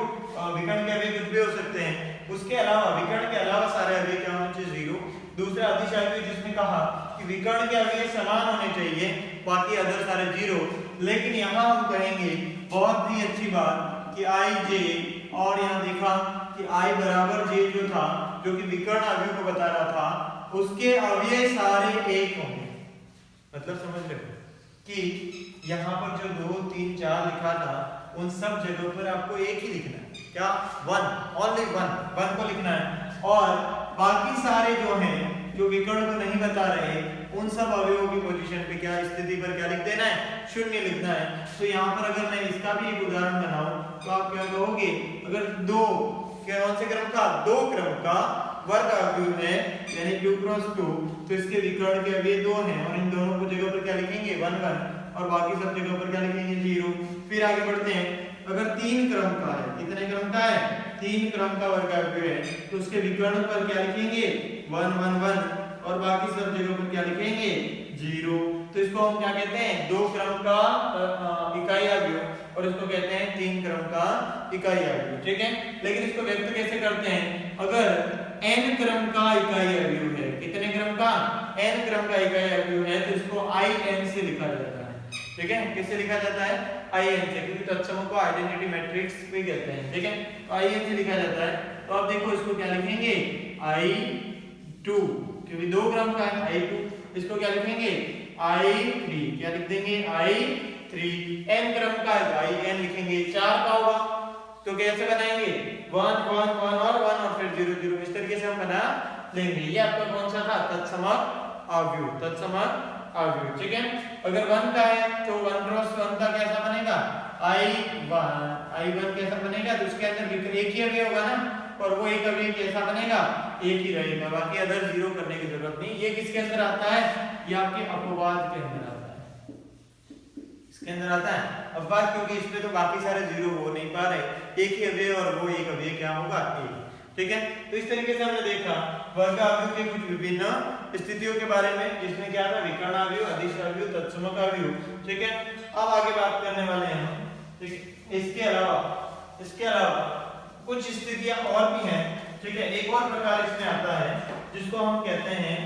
विकर्ण के अवयव कुछ भी हो सकते हैं, उसके अलावा विकर्ण के अलावा सारे अवयव क्या होने चाहिए? 0। दूसरा अदिश अवयव जिसमें कहा कि विकर्ण के अवयव समान होने चाहिए, बाकी अदर सारे 0। लेकिन यहाँ हम कहेंगे बहुत ही अच्छी बात कि i j, और यहाँ देखा कि i बराबर j जो था, जो कि विकर्ण अवयव को बता रहा था, उसके अवयव सारे एक होंगे। मतलब समझ रहे हो कि यहाँ पर जो 2 3 4 लिखा था उन सब जगहों पर आपको एक ही लिखना है। क्या? 1, ओनली 1 को लिखना है, और बाकी सारे जो हैं जो विकर्ण को नहीं बता रहे उन सब अवयवों की पोजीशन पे क्या, स्थिति पर क्या लिख देना है? 0 लिखना है। तो यहाँ पर अगर मैं इसका भी एक उदाहरण बनाऊं तो आप क्या कहोगे? अगर 2 कौन से क्रम का? 2 क्रम का वर्ग अवयव है, यानी 2 क्रॉस 2, तो इसके विकर्ण के अवयव 2 हैं, और इन दोनों को जगह पर क्या लिखेंगे? 1 1, और बाकी सब जगह पर क्या लिखेंगे? 0। फिर आगे बढ़ते हैं, अगर 3 क्रम का है, कितने क्रम का है? 3 क्रम का वर्ग अवयव है, तो उसके विकर्ण पर क्या लिखेंगे? 1 1 1, और बाकी सब जगह पर क्या लिखेंगे? 0। तो इसको हम क्या कहते हैं? 2 क्रम का इकाई अवयव, और इसको कहते हैं 3 क्रम का इकाई अवयव। ठीक है, लेकिन इसको व्यक्त कैसे करते हैं? अगर n क्रम का इकाई अवयव है, कितने क्रम का? n क्रम का इकाई अवयव है, तो इसको in से लिखा जाता है। ठीक है, किससे लिखा जाता है? in से, क्योंकि तत्समक को आइडेंटिटी मैट्रिक्स भी कहते हैं। ठीक है, तो in से लिखा जाता है। तो आप देखो इसको क्या लिखेंगे? i2, क्योंकि 2 क्रम का है i2। इसको क्या लिखेंगे? i3, क्या लिख देंगे? i3। n क्रम का है, in लिखेंगे। 4 का होगा तो कैसे बनाएंगे? 1 1 1 और 1 और फिर 0 0, इस तरीके से हम बना लेंगे। ये आपका कौन सा था? तत्समक अवयव, तत्सम अवयव, ठीक है। अगर 1 का है तो 1 क्रॉस 1 का कैसा बनेगा, I1 कैसा बनेगा, तो उसके अंदर एक ही अवयव होगा ना, और वो एक अवयव कैसा बनेगा, एक ही रहेगा, बाकी अदर जीरो करने की जरूरत नहीं। ये किसके अंदर आता है, ये आपके अपवाद के अंदर आता है, इसके अंदर आता है अपवाद, क्योंकि इसमें तो बाकी सारे जीरो हो नहीं पा रहे, एक ही अवयव और वो एक अवयव क्या होगा, एक, ठीक है। तो इस तरीके से हमने देखा वर्ग अवयव के कुछ विभिन्न स्थितियों के बारे में, जिसमें क्या था, विकर्ण अवयव, अदिश अवयव, तत्समक अवयव, ठीक है। अब आगे बात करने वाले हैं हम, ठीक है। इसके अलावा कुछ स्थितियां और भी हैं, ठीक है। एक और प्रकार इसमें आता है जिसको हम कहते हैं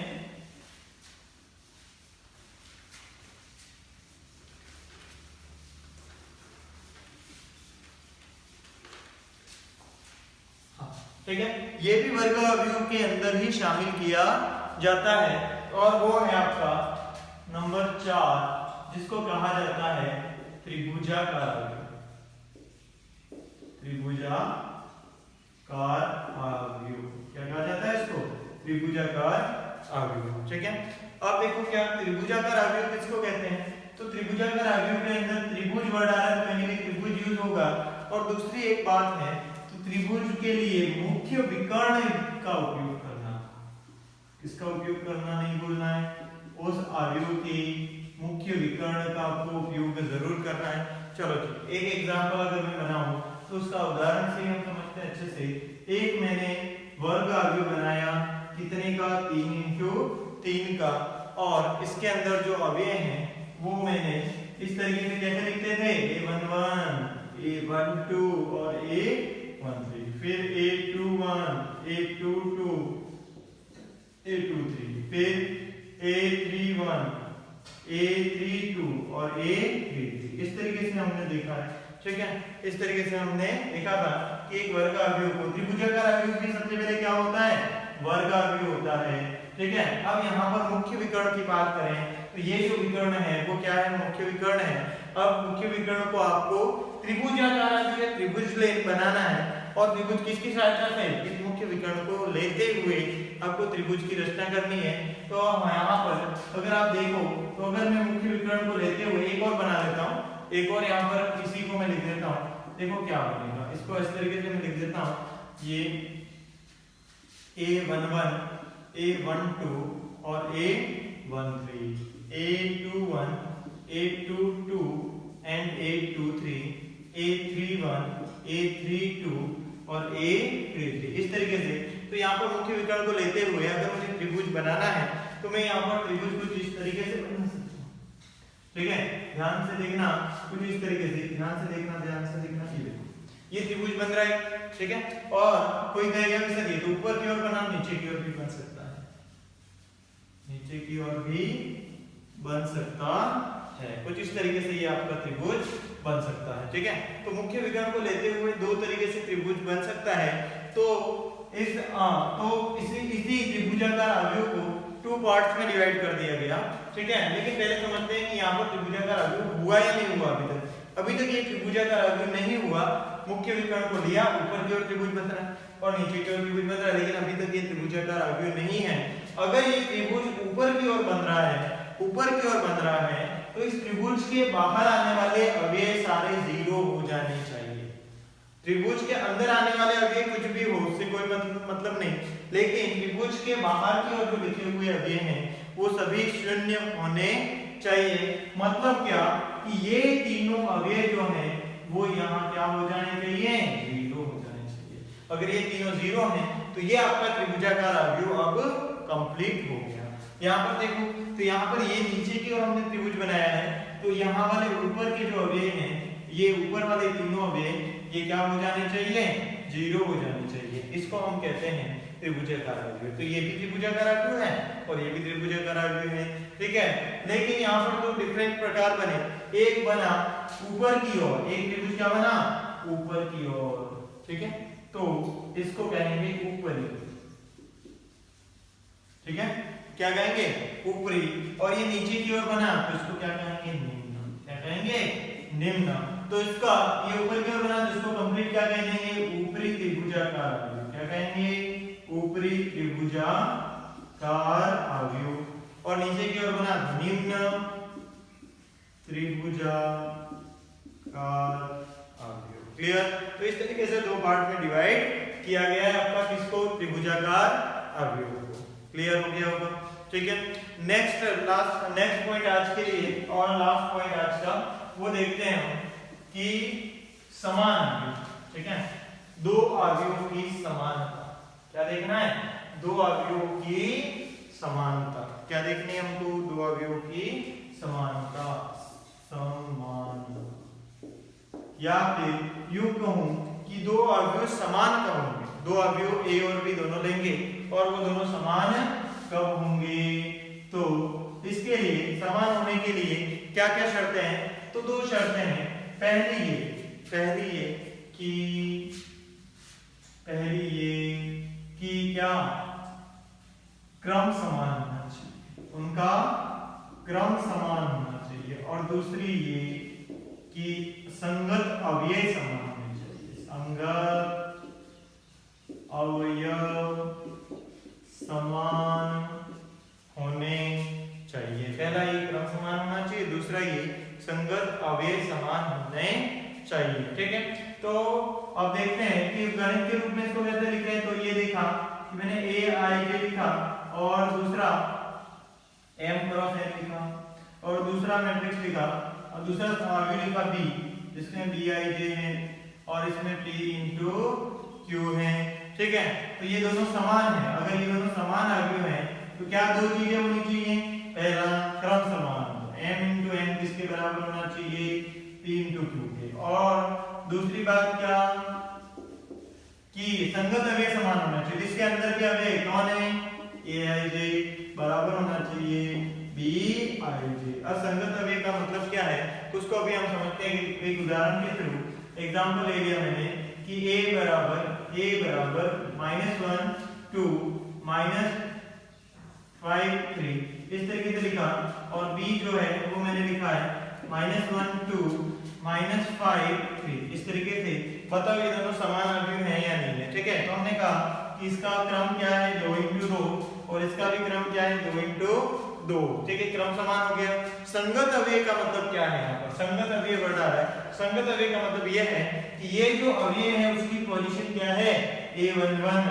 ठीक है, ये भी वर्ग अवयव के अंदर ही शामिल किया जाता है, और वो है आपका नंबर 4, जिसको कहा जाता है त्रिभुजाकार अवयव। त्रिभुजाकार अवयव क्या कहा जाता है इसको, त्रिभुजाकार अवयव, ठीक है। अब देखो क्या त्रिभुजाकार अवयव किसको कहते हैं, तो त्रिभुजाकार अवयव के अंदर त्रिभुज वर्ड आ रहा है, तो कहीं त्रिभुज यूज होगा, और दूसरी एक बात है त्रिभुज के लिए मुख्य विकर्ण का उपयोग करना, किसका उपयोग करना नहीं भूलना है, उस अवयव के मुख्य विकर्ण का आपको उपयोग जरूर करना है। चलो एक एग्जांपल अगर मैं बनाऊं तो उसका उदाहरण से हम समझते हैं अच्छे से। एक मैंने वर्ग अवयव बनाया, कितने का, 3 × 3 का, और इसके अंदर जो अवयव हैं वो मैंने इस तरीके से कैसे लिखते थे, A11, A12 और A13, फिर A21, A22, A23, फिर A31, A32 और A33, इस तरीके से हमने देखा है, ठीक है। इस तरीके से हमने देखा था कि एक वर्ग अवयव को, त्रिभुजाकार अवयव में सबसे पहले क्या होता है, वर्ग अवयव होता है, ठीक है। अब यहाँ पर मुख्य विकर्ण की बात करें तो ये जो विकर्ण है वो क्या है, मुख्य विकर्ण है। अब मुख्य विकर्ण को आपको त्रिभुजाकार अवयव, त्रिभुज बनाना है, और त्रिभुज किसकी सहायता से, इस मुख्य विकर्ण को लेते हुए आपको त्रिभुज की रचना करनी है। तो यहाँ पर अगर आप देखो तो अगर मैं मुख्य विकर्ण को लेते हुए एक और बना लेता हूँ, एक और यहाँ पर इसी को मैं लिख देता हूँ, देखो क्या बनेगा, इसको इस तरीके से मैं लिख देता हूँ, ये A11, A12 और A13, A21, A22 and A23, A31, A32 और A33, इस तरीके से। तो यहाँ पर मुख्य विकर्ण को लेते हुए अगर मुझे त्रिभुज बनाना है तो मैं यहाँ पर त्रिभुज कुछ इस तरीके से बना सकता हूँ, ठीक है। ध्यान से देखना, कुछ इस तरीके से, ध्यान से देखना, ये देखो ये त्रिभुज बन रहा है, ठीक है। और कोई कहेगा कि सर ये तो ऊपर की ओर बना, नीचे की ओर भी बन सकता है, नीचे की ओर भी बन सकता है, कुछ इस तरीके से ये आपका त्रिभुज बन सकता है, ठीक है। तो मुख्य विकर्ण को लेते हुए दो तरीके से त्रिभुज बन सकता है। तो इसी त्रिभुजाकार अवयव को 2 पार्ट्स में डिवाइड कर दिया गया, ठीक है। लेकिन पहले समझते हैं कि यहाँ पर त्रिभुजाकार अवयव हुआ या नहीं हुआ अभी तक ये त्रिभुजाकार अवयव नहीं हुआ। मुख्य विकर्ण को लिया, ऊपर की ओर त्रिभुज बन रहा है और नीचे की ओर त्रिभुज बन रहा है, लेकिन अभी तक ये त्रिभुजाकार अवयव नहीं है। अगर ये त्रिभुज ऊपर की ओर बन रहा है, तो इस त्रिभुज के बाहर आने वाले अवयव सारे 0 हो जाने चाहिए। त्रिभुज के अंदर आने वाले अवयव कुछ भी हो, उससे कोई मतलब नहीं, लेकिन त्रिभुज के बाहर की ओर जो लिखे हुए अवयव हैं वो सभी 0 होने चाहिए। मतलब क्या कि ये तीनों अवयव जो हैं वो यहाँ क्या हो जाने चाहिए, 0 हो जाने चाहिए। अगर ये तीनों 0 हैं तो ये आपका त्रिभुजाकार अवयव अब कंप्लीट हो गया। यहाँ पर देखो, तो यहाँ पर ये नीचे की ओर हमने त्रिभुज बनाया है, तो यहाँ वाले ऊपर के जो अवयव हैं, ये ऊपर वाले तीनों अवयव ये क्या हो जाने चाहिए, 0 हो जाने चाहिए। इसको हम कहते हैं त्रिभुजाकार अवयव। तो ये भी त्रिभुजाकार अवयव है और ये भी त्रिभुजाकार अवयव है, ठीक है। लेकिन यहाँ पर तो डिफरेंट प्रकार बने, एक बना ऊपर की ओर, एक त्रिभुज क्या बना, ऊपर की ओर, ठीक है। तो इसको कहेंगे ऊपरी, ठीक है, क्या कहेंगे, ऊपरी। और ये नीचे की ओर बना तो इसको क्या कहेंगे, निम्न। क्या कहेंगे, निम्न। तो इसका ये ऊपर की ओर बना तो इसको कंप्लीट क्या कहेंगे, ऊपरी त्रिभुजाकार अवयव। क्या कहेंगे, ऊपरी त्रिभुजाकार अवयव, और नीचे की ओर बना निम्न त्रिभुजाकार अवयव। क्लियर? तो इस तरीके से दो पार्ट में डिवाइड किया गया है आपका किसको, त्रिभुजाकार अवयव को। क्लियर हो गया होगा? ठीक है। नेक्स्ट पॉइंट आज के लिए और लास्ट पॉइंट आज का वो देखते हैं हम कि समान अवयव। ठीक है, दो अवयवों की समानता। क्या देखना है? दो अवयवों की समानता। क्या देखनी है हमको? दो अवयवों की समानता। या फिर यूं कहूं कि दो अवयव समान कब होंगे? दो अवयव ए और बी दोनों लेंगे और वो दोनों समान कब होंगे? तो इसके लिए समान होने के लिए क्या क्या शर्तें हैं? तो दो शर्तें हैं। पहली ये कि क्या क्रम समान होना चाहिए, उनका क्रम समान होना चाहिए। और दूसरी ये कि संगत अवयव समान होने चाहिए। संगत अवयव समान होने चाहिए। पहला ये क्रम समान होना चाहिए, दूसरा ये संगत अवयव समान होने चाहिए। ठीक है, तो अब देखते हैं कि गणित के रूप में इसको कैसे लिख रहे हैं। तो ये देखा कि मैंने ए आई जे लिखा और दूसरा m क्रॉस n लिखा और दूसरा मैट्रिक्स लिखा और दूसरा अवयव लिखा b, जिसमें b i j है और इसमें p into q है। ठीक है, तो ये दोनों समान है। अगर ये दोनों समान अवयव हैं तो क्या दो चीजें होनी चाहिए? पहला क्रम समान, m into n किसके बराबर होना चाहिए? p into q के। और दूसरी बात क्या कि संगत अवयव समान होना चाहिए। जिसके अंदर के अवयव कौन है? a i j बराबर होना चाहिए b i j। असंगत अवयव का मतलब क्या है उसको अभी हम समझते हैं। एक उदाहरण के थ्रू एग्जांपल ले लिया मैंने कि a बराबर -1 2 -5 3 इस तरीके से लिखा और b जो है वो मैंने लिखा है -1 2 -5 3 इस तरीके से। बताओ ये दोनों समान अवयव हैं या नहीं है? ठीक है, तो हमने कहा कि इसका क्रम क्या है? 2 into 2 और इसका भी क्रम क्या है? 2 into 2। ठीक है, क्रम समान हो गया। संगत अवयव का मतलब क्या है? यहाँ पर संगत अवयव बढ़ रहा है। संगत अवयव का मतलब यह है कि ये जो अवयव है उसकी पोजीशन क्या है? a11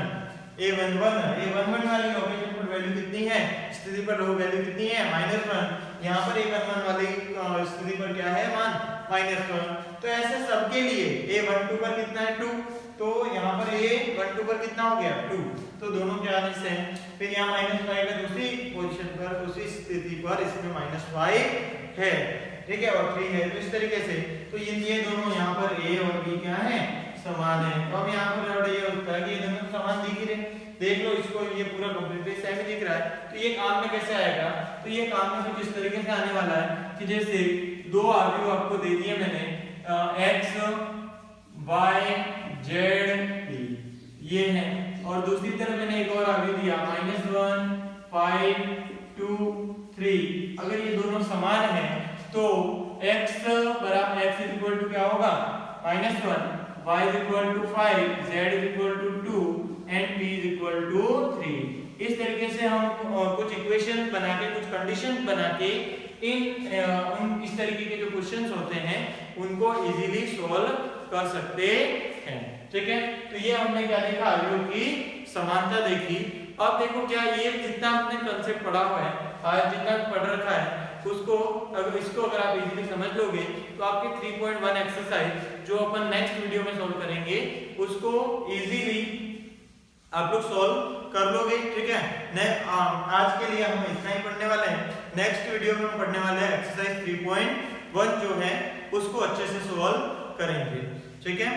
वाली लोकेशन पर वैल्यू कितनी है? स्थिति पर वैल्यू कितनी है? -1। यहाँ पर a11 वाली स्थिति पर क्या है? मान -1। तो ऐसे सबके लिए a12 पर कितना है? 2। तो यहाँ पर a12 पर कितना हो गया? 2। तो दोनों क्या से हैं। फिर यहाँ -5 है दूसरी पोजीशन पर, उसी स्थिति पर इसमें -5 है। ठीक है, और 3 है। तो इस तरीके से तो ये दोनों यहाँ पर a और b क्या है? समान है। तो अब यहाँ पर ये होता है कि ये दोनों समान दिख रहे। देख लो इसको, ये पूरा कंप्लीटली सेम दिख रहा है। तो ये काम में कैसे आएगा? तो ये काम में कुछ इस तरीके से आने वाला है कि जैसे दो अवयव आपको दे दिए मैंने x y z t ये है और दूसरी तरफ मैंने एक और अवयव दिया -1 5 2 3। अगर ये दोनों समान हैं तो x क्या होगा? -1 y = 5 z = 2 and p = 3। इस तरीके से हम कुछ इक्वेशंस बना के, कुछ कंडीशंस बना के इस तरीके के जो क्वेश्चंस होते हैं उनको इजीली सॉल्व कर सकते हैं। ठीक है, तो ये हमने क्या देखा? अवयव की समानता देखी। अब देखो क्या ये जितना आपने कंसेप्ट पढ़ा हुआ है, आज जितना पढ़ रखा है उसको अगर आप इजीली समझ लोगे तो आपके 3.1 एक्सरसाइज जो अपन नेक्स्ट वीडियो में सॉल्व करेंगे उसको इजीली आप लोग सॉल्व कर लोगे। ठीक है, आज के लिए हम इतना ही पढ़ने वाले हैं। नेक्स्ट वीडियो में हम पढ़ने वाले हैं एक्सरसाइज 3.1 जो है उसको अच्छे से सॉल्व करेंगे। ठीक है,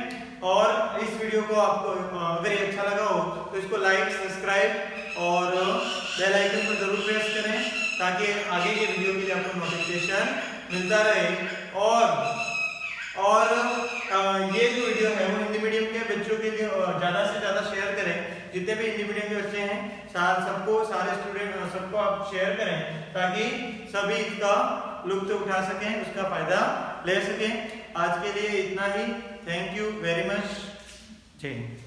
और इस वीडियो को आपको अगर ये अच्छा लगा हो तो इसको लाइक, सब्सक्राइब और बेल आइकन पर जरूर प्रेस करें ताकि आगे के वीडियो के लिए आपको नोटिफिकेशन मिलता रहे। और ये जो वीडियो है वो हिंदी मीडियम के बच्चों के लिए ज़्यादा से ज़्यादा शेयर करें। जितने भी हिंदी मीडियम के बच्चे हैं सारे स्टूडेंट सबको आप शेयर करें ताकि सभी इसका लुत्फ उठा सकें, उसका फायदा ले सकें। आज के लिए इतना ही। Thank you very much. जय हिंद।